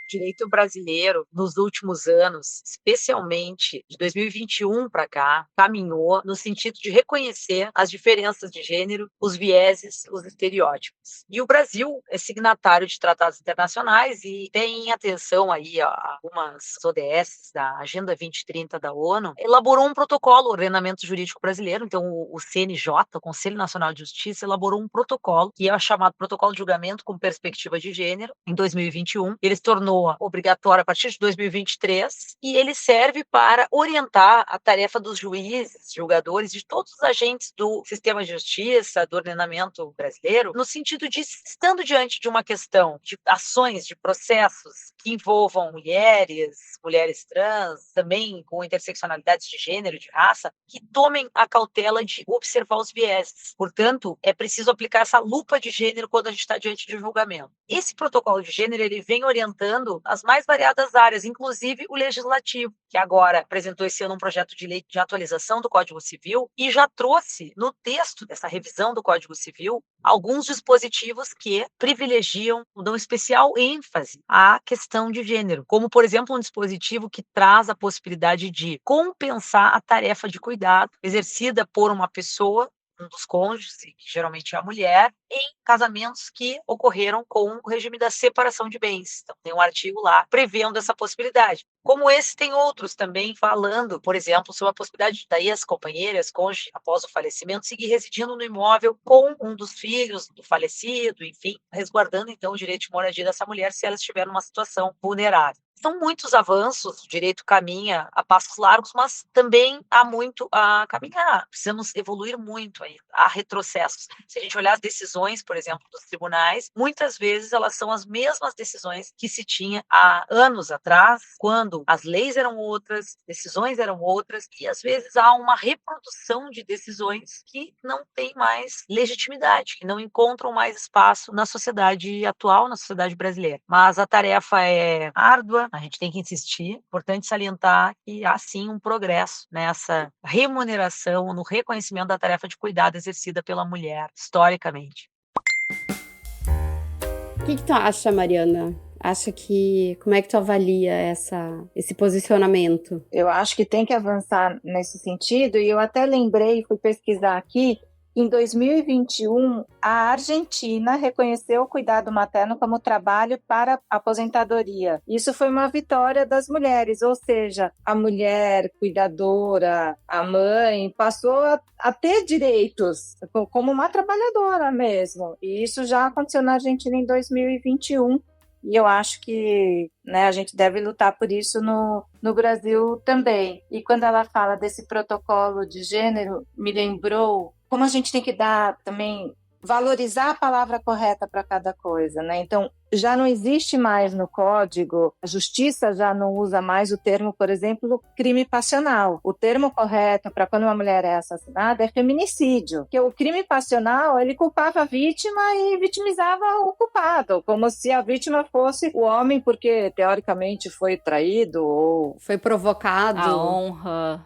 Direito brasileiro, nos últimos anos, especialmente de 2021 para cá, caminhou no sentido de reconhecer as diferenças de gênero, os vieses, os estereótipos. E o Brasil é signatário de tratados internacionais e tem em atenção aí a algumas ODS da Agenda 2030 da ONU, elaborou um protocolo, o ordenamento jurídico brasileiro, então o CNJ, o Conselho Nacional de Justiça, elaborou um protocolo, que é chamado Protocolo de Julgamento com Perspectiva de Gênero, em 2021. Ele se tornou obrigatório a partir de 2023 e ele serve para orientar a tarefa dos juízes, julgadores, de todos os agentes do sistema de justiça, do ordenamento brasileiro, no sentido de, estando diante de uma questão de ações, de processos que envolvam mulheres trans, também com interseccionalidades de gênero, de raça, que tomem a cautela de observar os vieses. Portanto, é preciso aplicar essa lupa de gênero quando a gente está diante de julgamento. Esse protocolo de gênero, ele vem orientando as mais variadas áreas, inclusive o legislativo, que agora apresentou esse ano um projeto de lei de atualização do Código Civil e já trouxe no texto dessa revisão do Código Civil alguns dispositivos que privilegiam, dão especial ênfase à questão de gênero, como, por exemplo, um dispositivo que traz a possibilidade de compensar a tarefa de cuidado exercida por uma pessoa, um dos cônjuges, que geralmente é a mulher, em casamentos que ocorreram com o regime da separação de bens. Então, tem um artigo lá prevendo essa possibilidade. Como esse, tem outros também falando, por exemplo, sobre a possibilidade da ex-companheira, ex-cônjuge, após o falecimento, seguir residindo no imóvel com um dos filhos do falecido, enfim, resguardando, então, o direito de moradia dessa mulher se ela estiver numa situação vulnerável. São muitos avanços, o direito caminha a passos largos, mas também há muito a caminhar. Precisamos evoluir muito ainda. Há retrocessos. Se a gente olhar as decisões, por exemplo, dos tribunais, muitas vezes elas são as mesmas decisões que se tinha há anos atrás, quando as leis eram outras, decisões eram outras, e às vezes há uma reprodução de decisões que não têm mais legitimidade, que não encontram mais espaço na sociedade atual, na sociedade brasileira. Mas a tarefa é árdua, a gente tem que insistir. Importante salientar que há sim um progresso nessa remuneração, no reconhecimento da tarefa de cuidado exercida pela mulher, historicamente. O que tu acha, Mariana? Como é que tu avalia esse posicionamento? Eu acho que tem que avançar nesse sentido, e eu até lembrei, fui pesquisar aqui, em 2021, a Argentina reconheceu o cuidado materno como trabalho para aposentadoria. Isso foi uma vitória das mulheres, ou seja, a mulher cuidadora, a mãe, passou a ter direitos como uma trabalhadora mesmo. E isso já aconteceu na Argentina em 2021. E eu acho que, né, a gente deve lutar por isso no Brasil também. E quando ela fala desse protocolo de gênero, me lembrou como a gente tem que dar também, valorizar a palavra correta para cada coisa, né? Então, já não existe mais no código, a justiça já não usa mais o termo, por exemplo, crime passional. O termo correto para quando uma mulher é assassinada é feminicídio, porque o crime passional, ele culpava a vítima e vitimizava o culpado, como se a vítima fosse o homem, porque teoricamente foi traído ou foi provocado. A honra.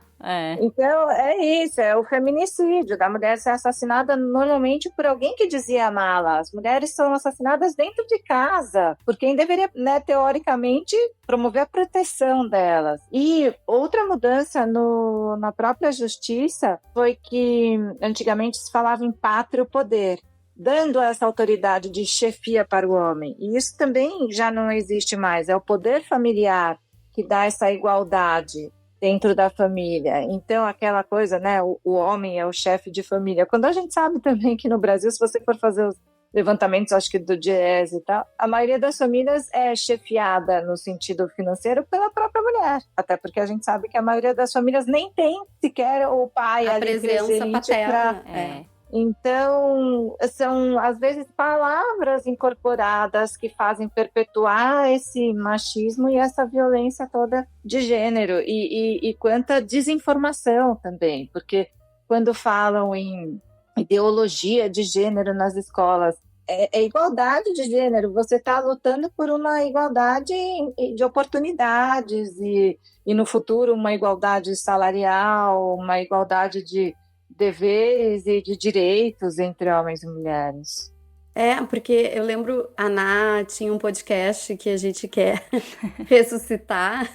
Então, é isso, é o feminicídio, da mulher ser assassinada normalmente por alguém que dizia amá-la. As mulheres são assassinadas dentro de casa, por quem deveria, né, teoricamente, promover a proteção delas. E outra mudança na própria justiça foi que antigamente se falava em pátrio poder, dando essa autoridade de chefia para o homem. E isso também já não existe mais, é o poder familiar que dá essa igualdade dentro da família. Então, aquela coisa, né, o homem é o chefe de família. Quando a gente sabe também que no Brasil, se você for fazer os levantamentos, acho que do Diese e tal, a maioria das famílias é chefiada no sentido financeiro pela própria mulher. Até porque a gente sabe que a maioria das famílias nem tem sequer o pai a ali presença paterna. Então, são, às vezes, palavras incorporadas que fazem perpetuar esse machismo e essa violência toda de gênero. E quanta desinformação também, porque quando falam em ideologia de gênero nas escolas, é igualdade de gênero, você está lutando por uma igualdade de oportunidades e no futuro uma igualdade salarial, uma igualdade de deveres e de direitos entre homens e mulheres. Porque eu lembro, a Ná tinha um podcast que a gente quer ressuscitar,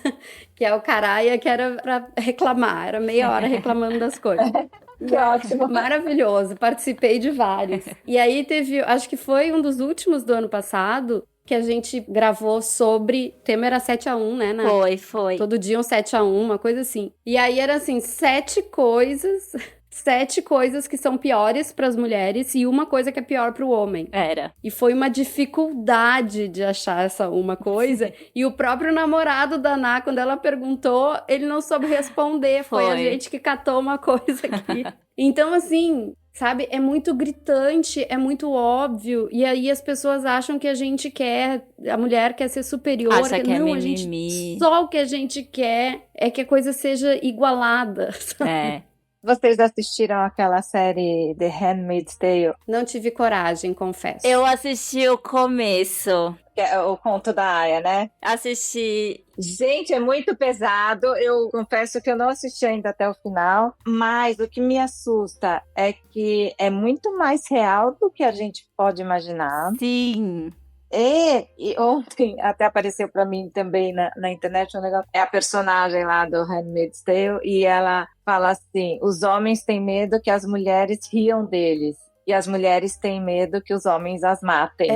que é o Caraia, que era pra reclamar, era meia hora reclamando das coisas. Que ótimo. Maravilhoso, participei de vários. E aí teve, acho que foi um dos últimos do ano passado, que a gente gravou sobre, o tema era 7-1, né, Ná? Foi. Todo dia um 7-1, uma coisa assim. E aí era assim, 7 coisas que são piores para as mulheres e uma coisa que é pior para o homem. Era. E foi uma dificuldade de achar essa uma coisa. E o próprio namorado da Ná, quando ela perguntou, ele não soube responder. Foi a gente que catou uma coisa aqui. Então, assim, sabe, é muito gritante, é muito óbvio. E aí as pessoas acham que a gente quer, a mulher quer ser superior. Acha que não, é a gente, mimimi. só o que a gente quer é que a coisa seja igualada. Sabe? Vocês assistiram aquela série The Handmaid's Tale? Não tive coragem, confesso. Eu assisti o começo. Que é o conto da Aya, né? Assisti. Gente, é muito pesado. Eu confesso que eu não assisti ainda até o final. Mas o que me assusta é que é muito mais real do que a gente pode imaginar. Sim. E ontem até apareceu para mim também na internet um negócio. É a personagem lá do Handmaid's Tale e ela fala assim: os homens têm medo que as mulheres riam deles e as mulheres têm medo que os homens as matem.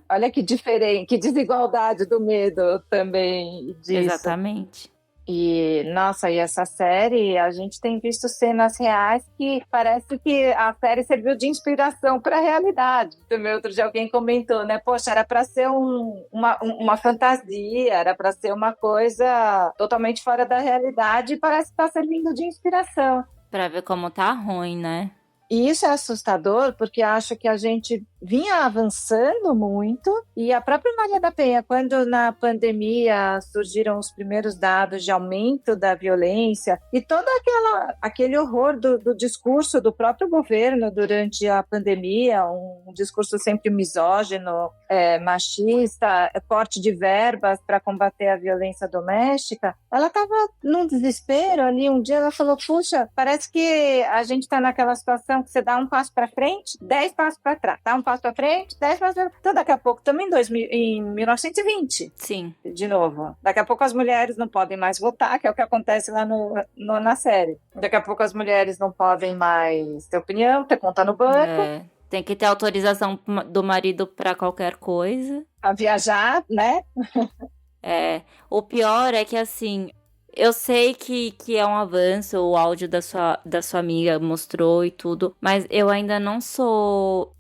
Olha que diferente, que desigualdade do medo também disso. Exatamente. E, nossa, e essa série, a gente tem visto cenas reais que parece que a série serviu de inspiração para a realidade. Também outro dia alguém comentou, né? Poxa, era para ser uma fantasia, era para ser uma coisa totalmente fora da realidade e parece que está servindo de inspiração. Pra ver como tá ruim, né? E isso é assustador, porque acho que a gente vinha avançando muito, e a própria Maria da Penha, quando na pandemia surgiram os primeiros dados de aumento da violência, e todo aquele horror do discurso do próprio governo durante a pandemia, um discurso sempre misógino, machista, corte de verbas para combater a violência doméstica, ela estava num desespero ali. Um dia ela falou: puxa, parece que a gente está naquela situação que você dá um passo para frente, 10 passos para trás. Dá um passo para frente, 10 passos para trás. Então, daqui a pouco, também em 1920. Sim. De novo. Daqui a pouco as mulheres não podem mais votar, que é o que acontece lá na série. Daqui a pouco as mulheres não podem mais ter opinião, ter conta no banco. Tem que ter autorização do marido para qualquer coisa. A viajar, né? O pior é que, assim, eu sei que é um avanço, o áudio da sua amiga mostrou e tudo, mas eu ainda não sou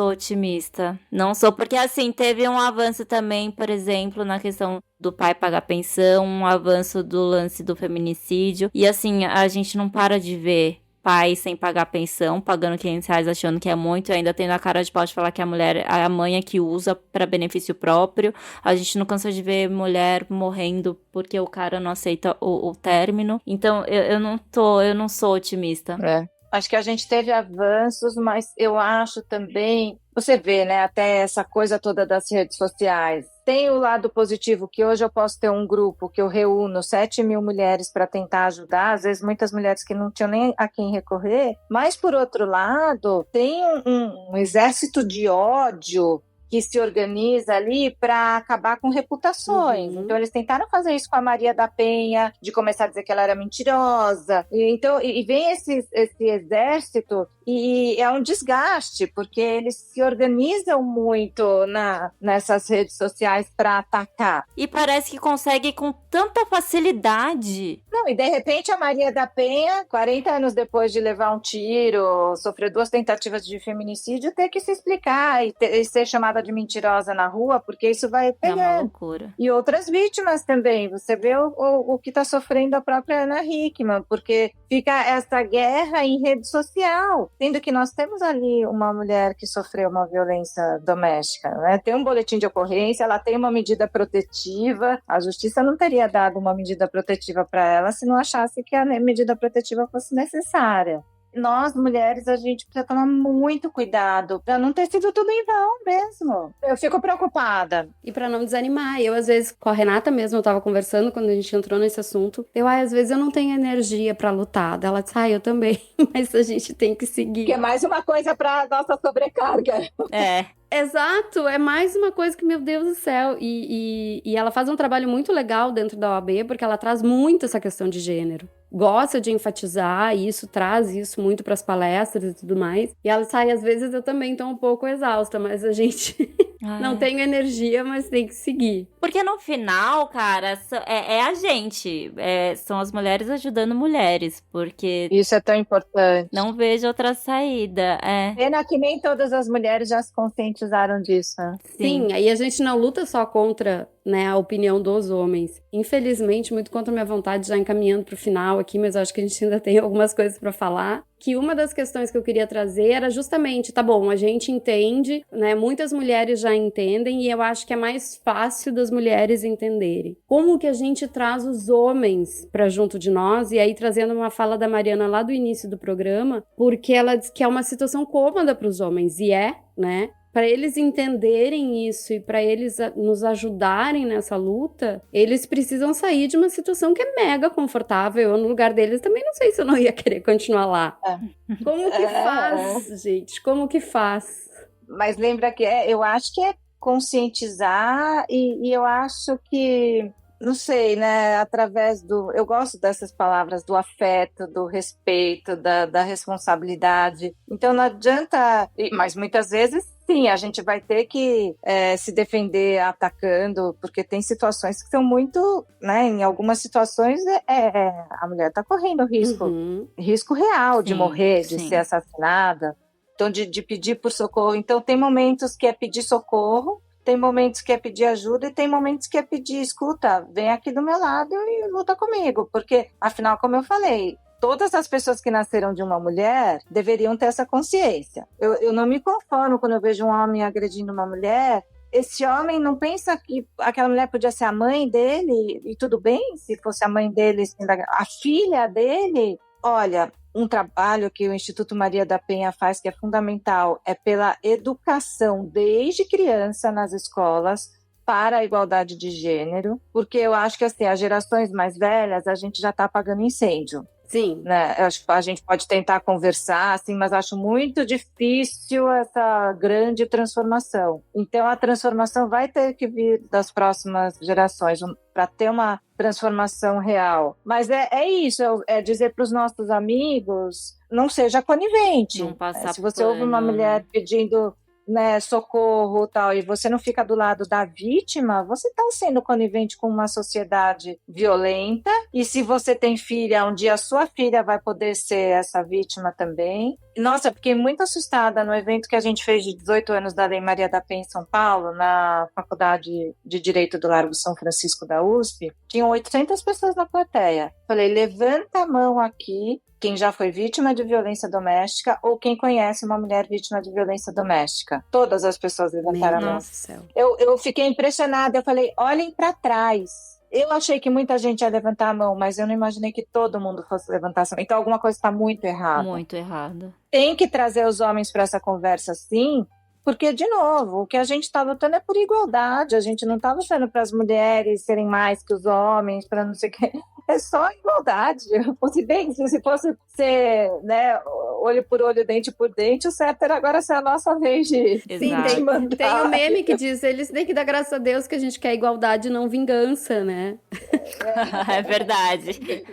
otimista. Não sou, porque, assim, teve um avanço também, por exemplo, na questão do pai pagar pensão, um avanço do lance do feminicídio, e, assim, a gente não para de ver pai sem pagar pensão, pagando R$500 achando que é muito, ainda tendo a cara de pau de falar que a mulher, a mãe é que usa para benefício próprio. A gente não cansa de ver mulher morrendo porque o cara não aceita o término. Então, eu não sou otimista. Acho que a gente teve avanços, mas eu acho também, você vê, né, até essa coisa toda das redes sociais. Tem o lado positivo, que hoje eu posso ter um grupo que eu reúno 7.000 mulheres para tentar ajudar, às vezes muitas mulheres que não tinham nem a quem recorrer, mas por outro lado, tem um exército de ódio que se organiza ali para acabar com reputações. Então, eles tentaram fazer isso com a Maria da Penha, de começar a dizer que ela era mentirosa. E vem esse exército e é um desgaste, porque eles se organizam muito nessas redes sociais para atacar. E parece que consegue com tanta facilidade. Não, e de repente a Maria da Penha, 40 anos depois de levar um tiro, sofrer 2 tentativas de feminicídio, ter que se explicar e ser chamada de mentirosa na rua, porque isso vai pegar. É uma loucura. E outras vítimas também. Você vê o que está sofrendo a própria Ana Hickman, porque fica essa guerra em rede social. sendo que nós temos ali uma mulher que sofreu uma violência doméstica, né? Tem um boletim de ocorrência, ela tem uma medida protetiva, a justiça não teria dado uma medida protetiva para ela se não achasse que a medida protetiva fosse necessária. Nós, mulheres, a gente precisa tomar muito cuidado para não ter sido tudo em vão mesmo. Eu fico preocupada. E pra não desanimar, eu às vezes, com a Renata mesmo, eu tava conversando quando a gente entrou nesse assunto, às vezes eu não tenho energia pra lutar. Ela disse, eu também, mas a gente tem que seguir. Que é mais uma coisa pra nossa sobrecarga. Exato, é mais uma coisa que, meu Deus do céu, e ela faz um trabalho muito legal dentro da OAB, porque ela traz muito essa questão de gênero. Gosta de enfatizar isso, traz isso muito para as palestras e tudo mais. E ela sai, às vezes eu também tô um pouco exausta, mas a gente não tem energia, mas tem que seguir. Porque no final, cara, é a gente. São as mulheres ajudando mulheres, porque isso é tão importante. Não vejo outra saída. Pena que nem todas as mulheres já se conscientizaram disso. Sim, aí a gente não luta só contra, né, a opinião dos homens. Infelizmente, muito contra a minha vontade, já encaminhando pro final aqui, mas eu acho que a gente ainda tem algumas coisas para falar. Que uma das questões que eu queria trazer era justamente, tá bom, a gente entende, né, muitas mulheres já entendem e eu acho que é mais fácil das mulheres entenderem. Como que a gente traz os homens para junto de nós? E aí trazendo uma fala da Mariana lá do início do programa, porque ela diz que é uma situação cômoda para os homens, e né? Para eles entenderem isso e para eles nos ajudarem nessa luta, eles precisam sair de uma situação que é mega confortável. Eu, no lugar deles, também não sei se eu não ia querer continuar lá. Como que faz, gente? Como que faz? Mas lembra que eu acho que é conscientizar e eu acho que, não sei, né, através eu gosto dessas palavras, do afeto, do respeito, da responsabilidade. Então não adianta, mas muitas vezes sim, a gente vai ter que se defender atacando, porque tem situações que são muito, né, em algumas situações a mulher está correndo risco real de morrer, de ser assassinada, então de pedir por socorro. Então tem momentos que é pedir socorro, tem momentos que é pedir ajuda e tem momentos que é pedir, escuta, vem aqui do meu lado e luta comigo, porque afinal, como eu falei, todas as pessoas que nasceram de uma mulher deveriam ter essa consciência. Eu não me conformo quando eu vejo um homem agredindo uma mulher. Esse homem não pensa que aquela mulher podia ser a mãe dele e tudo bem se fosse a mãe dele, a filha dele. Olha, um trabalho que o Instituto Maria da Penha faz que é fundamental é pela educação desde criança nas escolas para a igualdade de gênero, porque eu acho que assim, as gerações mais velhas a gente já está apagando incêndio. Sim. Né? Eu acho que a gente pode tentar conversar, assim, mas acho muito difícil essa grande transformação. Então, a transformação vai ter que vir das próximas gerações para ter uma transformação real. Mas é isso, é dizer para os nossos amigos, não seja conivente. Não passar se você ouve uma mulher pedindo, né, socorro tal, e você não fica do lado da vítima, você está sendo conivente com uma sociedade violenta, e se você tem filha, um dia a sua filha vai poder ser essa vítima também. Nossa, eu fiquei muito assustada no evento que a gente fez de 18 anos da Lei Maria da Penha em São Paulo, na Faculdade de Direito do Largo São Francisco da USP. Tinham 800 pessoas na plateia. Falei, levanta a mão aqui, quem já foi vítima de violência doméstica ou quem conhece uma mulher vítima de violência doméstica. Todas as pessoas levantaram a mão. Nossa do céu. Eu fiquei impressionada, eu falei, olhem para trás. Eu achei que muita gente ia levantar a mão, mas eu não imaginei que todo mundo fosse levantar a mão. Então alguma coisa está muito errada. Muito errada. Tem que trazer os homens para essa conversa, sim, porque, de novo, o que a gente está lutando é por igualdade. A gente não está lutando para as mulheres serem mais que os homens, para não sei o quê. É só igualdade. Se fosse ser, né, olho por olho, dente por dente, o certo era agora ser a nossa vez de mandar. Tem um meme que diz, eles têm que dar graças a Deus que a gente quer igualdade, não vingança, né? É verdade.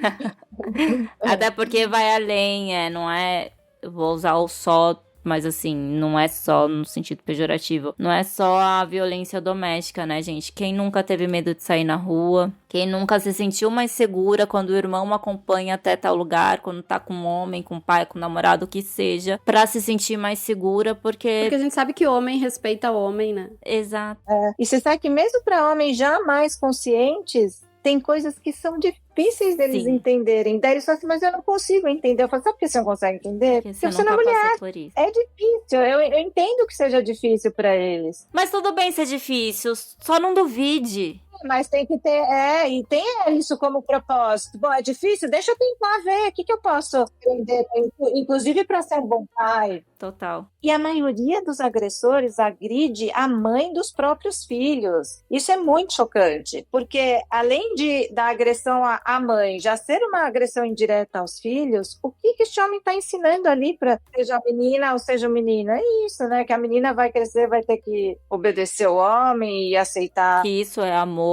Até porque vai além, não é... Eu vou usar o só... Mas assim, não é só no sentido pejorativo. Não é só a violência doméstica, né, gente? Quem nunca teve medo de sair na rua? Quem nunca se sentiu mais segura quando o irmão acompanha até tal lugar? Quando tá com um homem, com um pai, com um namorado, o que seja. Pra se sentir mais segura, porque a gente sabe que homem respeita homem, né? Exato. E você sabe que mesmo para homens já mais conscientes, tem coisas que são difíceis difíceis deles Sim. entenderem. Daí eles falam assim, mas eu não consigo entender. Eu falo, sabe por que você não consegue entender? Porque Porque você você não é nunca mulher. passou por isso. É difícil, eu entendo que seja difícil pra eles. Mas tudo bem ser difícil, só não duvide. Mas tem que ter, e tem isso como propósito. Bom, é difícil? Deixa eu tentar ver o que eu posso aprender, inclusive para ser um bom pai. Total. E a maioria dos agressores agride a mãe dos próprios filhos. Isso é muito chocante, porque além da agressão à mãe já ser uma agressão indireta aos filhos, o que esse homem está ensinando ali para seja menina ou seja menino? É isso, né? Que a menina vai crescer, vai ter que obedecer o homem e aceitar. Que isso é amor.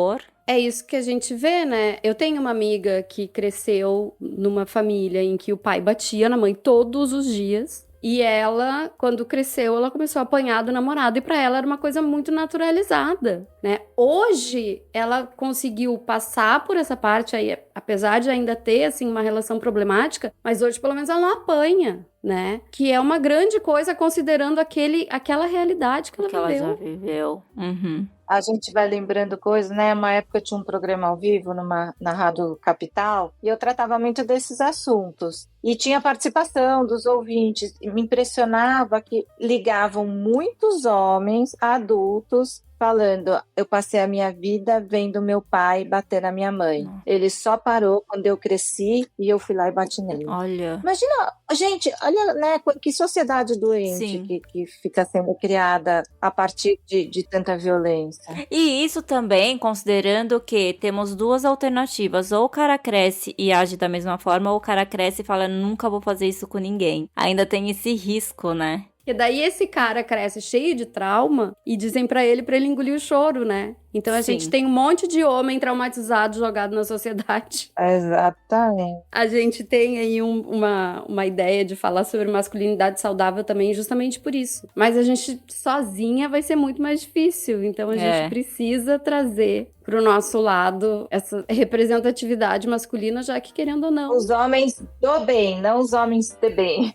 É isso que a gente vê, né? Eu tenho uma amiga que cresceu numa família em que o pai batia na mãe todos os dias. E ela, quando cresceu, ela começou a apanhar do namorado. E pra ela era uma coisa muito naturalizada, né? Hoje, ela conseguiu passar por essa parte aí, apesar de ainda ter, assim, uma relação problemática. Mas hoje, pelo menos, ela não apanha, né? Que é uma grande coisa, considerando aquela realidade que ela Que ela viveu. já viveu. Uhum. A gente vai lembrando coisas, né? Uma época eu tinha um programa ao vivo na Rádio Capital e eu tratava muito desses assuntos. E tinha participação dos ouvintes. E me impressionava que ligavam muitos homens adultos falando, eu passei a minha vida vendo meu pai bater na minha mãe. Ele só parou quando eu cresci e eu fui lá e bati nele. Olha. Imagina, gente, olha, né, que sociedade doente Sim. que fica sendo criada a partir de tanta violência. E isso também considerando que temos duas alternativas. Ou o cara cresce e age da mesma forma, ou o cara cresce e fala, nunca vou fazer isso com ninguém. Ainda tem esse risco, né? E daí esse cara cresce cheio de trauma e dizem pra ele engolir o choro, né? Então a Sim. gente tem um monte de homem traumatizado jogado na sociedade. Exatamente. A gente tem aí uma ideia de falar sobre masculinidade saudável também justamente por isso. Mas a gente sozinha vai ser muito mais difícil. Então a gente precisa trazer pro nosso lado essa representatividade masculina, já que querendo ou não. Os homens do bem, não os homens de bem.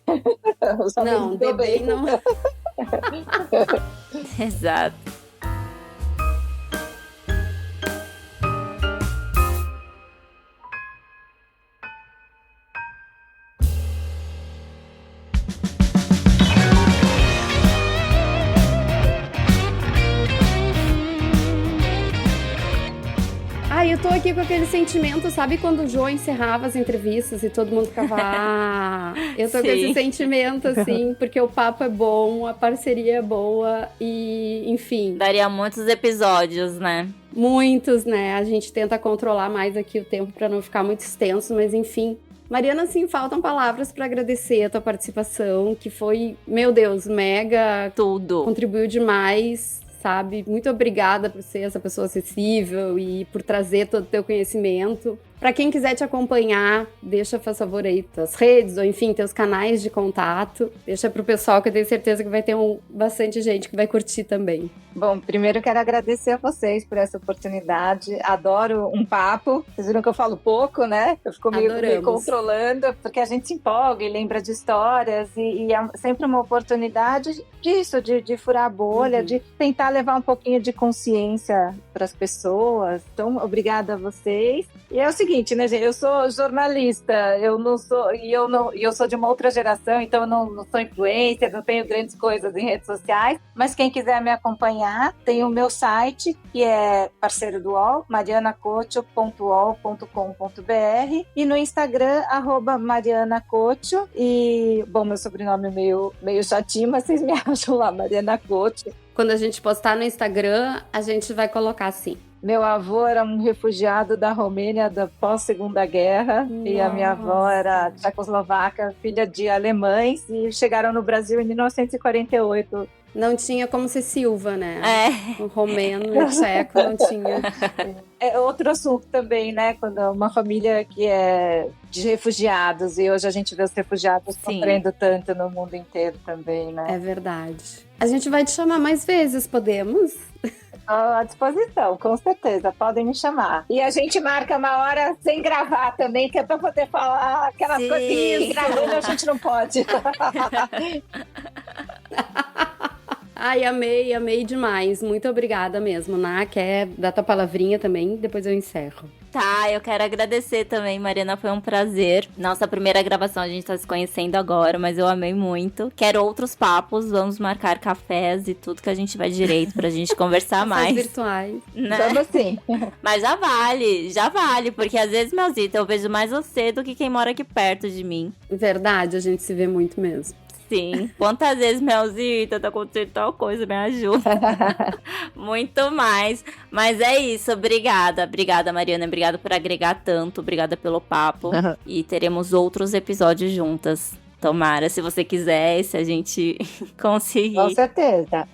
Os homens Não, do de bem. bem não. Exato. Eu tô aqui com aquele sentimento, sabe quando o Jô encerrava as entrevistas e todo mundo ficava, eu tô com esse sentimento, assim, porque o papo é bom, a parceria é boa e, enfim. Daria muitos episódios, né? Muitos, né? A gente tenta controlar mais aqui o tempo pra não ficar muito extenso, mas enfim. Mariana, assim, faltam palavras pra agradecer a tua participação, que foi, meu Deus, mega... Tudo. Contribuiu demais, sabe? Muito obrigada por ser essa pessoa acessível e por trazer todo o teu conhecimento. Pra quem quiser te acompanhar, deixa, por favor, aí tuas redes, ou enfim, teus canais de contato. Deixa pro pessoal, que eu tenho certeza que vai ter bastante gente que vai curtir também. Bom, primeiro eu quero agradecer a vocês por essa oportunidade. Adoro um papo. Vocês viram que eu falo pouco, né? Eu fico meio controlando, porque a gente se empolga e lembra de histórias. E é sempre uma oportunidade disso, de furar a bolha, de tentar levar um pouquinho de consciência para as pessoas. Então, obrigada a vocês. E é o seguinte, né, gente? Eu sou jornalista, eu sou de uma outra geração, então eu não sou influencer, não tenho grandes coisas em redes sociais, mas quem quiser me acompanhar, tem o meu site, que é parceiro do UOL, marianacocho.uol.com.br, e no Instagram, @marianacocho, e, bom, meu sobrenome é meio chatinho, mas vocês me acham lá, Mariana Cocho. Quando a gente postar no Instagram, a gente vai colocar assim. Meu avô era um refugiado da Romênia da pós-Segunda Guerra. Nossa. E a minha avó era tchecoslovaca, filha de alemães, e chegaram no Brasil em 1948. Não tinha como ser Silva, né? É. O romeno e o tcheco não tinha. É outro assunto também, né? Quando é uma família que é de refugiados, e hoje a gente vê os refugiados sofrendo tanto no mundo inteiro também, né? É verdade. A gente vai te chamar mais vezes, podemos? À disposição, com certeza, podem me chamar. E a gente marca uma hora sem gravar também, que é pra poder falar aquelas coisinhas. Gravando a gente não pode. Ai, amei demais. Muito obrigada mesmo, Ná. Quer dar tua palavrinha também? Depois eu encerro. Tá, eu quero agradecer também, Mariana, foi um prazer. Nossa primeira gravação, a gente tá se conhecendo agora, mas eu amei muito. Quero outros papos, vamos marcar cafés e tudo que a gente vai direito pra gente conversar mais. Virtuais. Né? Vamos sim. Mas já vale, porque às vezes, Melzita, eu vejo mais você do que quem mora aqui perto de mim. Verdade, a gente se vê muito mesmo. Sim. Quantas vezes, Melzita, tá acontecendo tal coisa, me ajuda. Muito mais. Mas é isso, obrigada. Obrigada, Mariana. Obrigada por agregar tanto. Obrigada pelo papo. E teremos outros episódios juntas. Tomara, se você quiser, se a gente conseguir. Com certeza.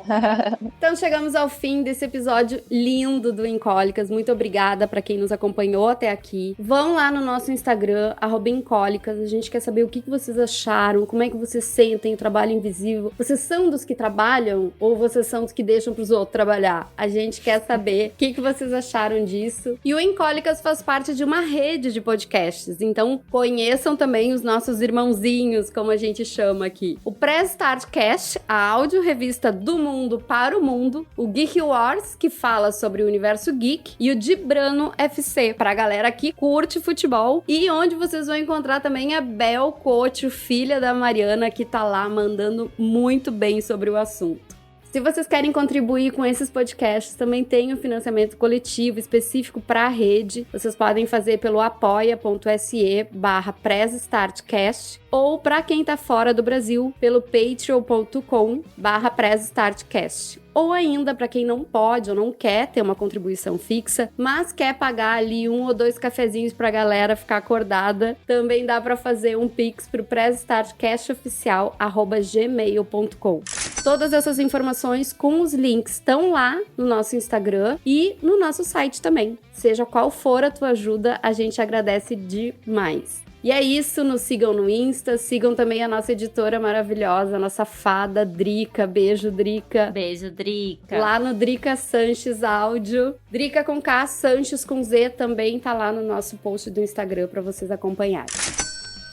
Então chegamos ao fim desse episódio lindo do Incólicas. Muito obrigada para quem nos acompanhou até aqui. Vão lá no nosso Instagram, @Incólicas. A gente quer saber o que vocês acharam, como é que vocês sentem o trabalho invisível. Vocês são dos que trabalham ou vocês são dos que deixam pros outros trabalhar? A gente quer saber o que vocês acharam disso. E o Incólicas faz parte de uma rede de podcasts, então conheçam também os nossos irmãozinhos, como a gente chama aqui. O Press Start Cast, a áudio revista do mundo para o mundo. O Geek Wars, que fala sobre o universo geek. E o Dibrano FC, pra galera que curte futebol. E onde vocês vão encontrar também a Bel Couto, filha da Mariana, que tá lá mandando muito bem sobre o assunto. Se vocês querem contribuir com esses podcasts, também tem um financiamento coletivo específico para a rede. Vocês podem fazer pelo apoia.se/PressStartCast ou para quem tá fora do Brasil, pelo patreon.com/PressStartCast. Ou ainda, para quem não pode ou não quer ter uma contribuição fixa, mas quer pagar ali 1 ou 2 cafezinhos pra galera ficar acordada, também dá para fazer um pix pro pressstartcastoficial@gmail.com. Todas essas informações com os links estão lá no nosso Instagram e no nosso site também. Seja qual for a tua ajuda, a gente agradece demais. E é isso, nos sigam no Insta, sigam também a nossa editora maravilhosa, a nossa fada, Drica. Beijo, Drica. Beijo, Drica. Lá no Drica Sanches Áudio. Drica com K, Sanches com Z, também tá lá no nosso post do Instagram para vocês acompanharem.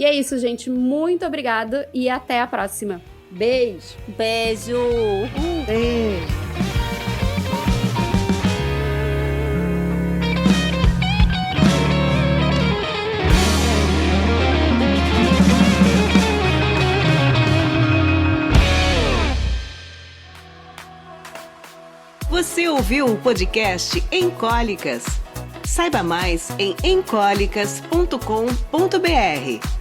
E é isso, gente. Muito obrigada e até a próxima. Beijo. Beijo. Beijo. Você ouviu o podcast Encólicas? Saiba mais em encólicas.com.br.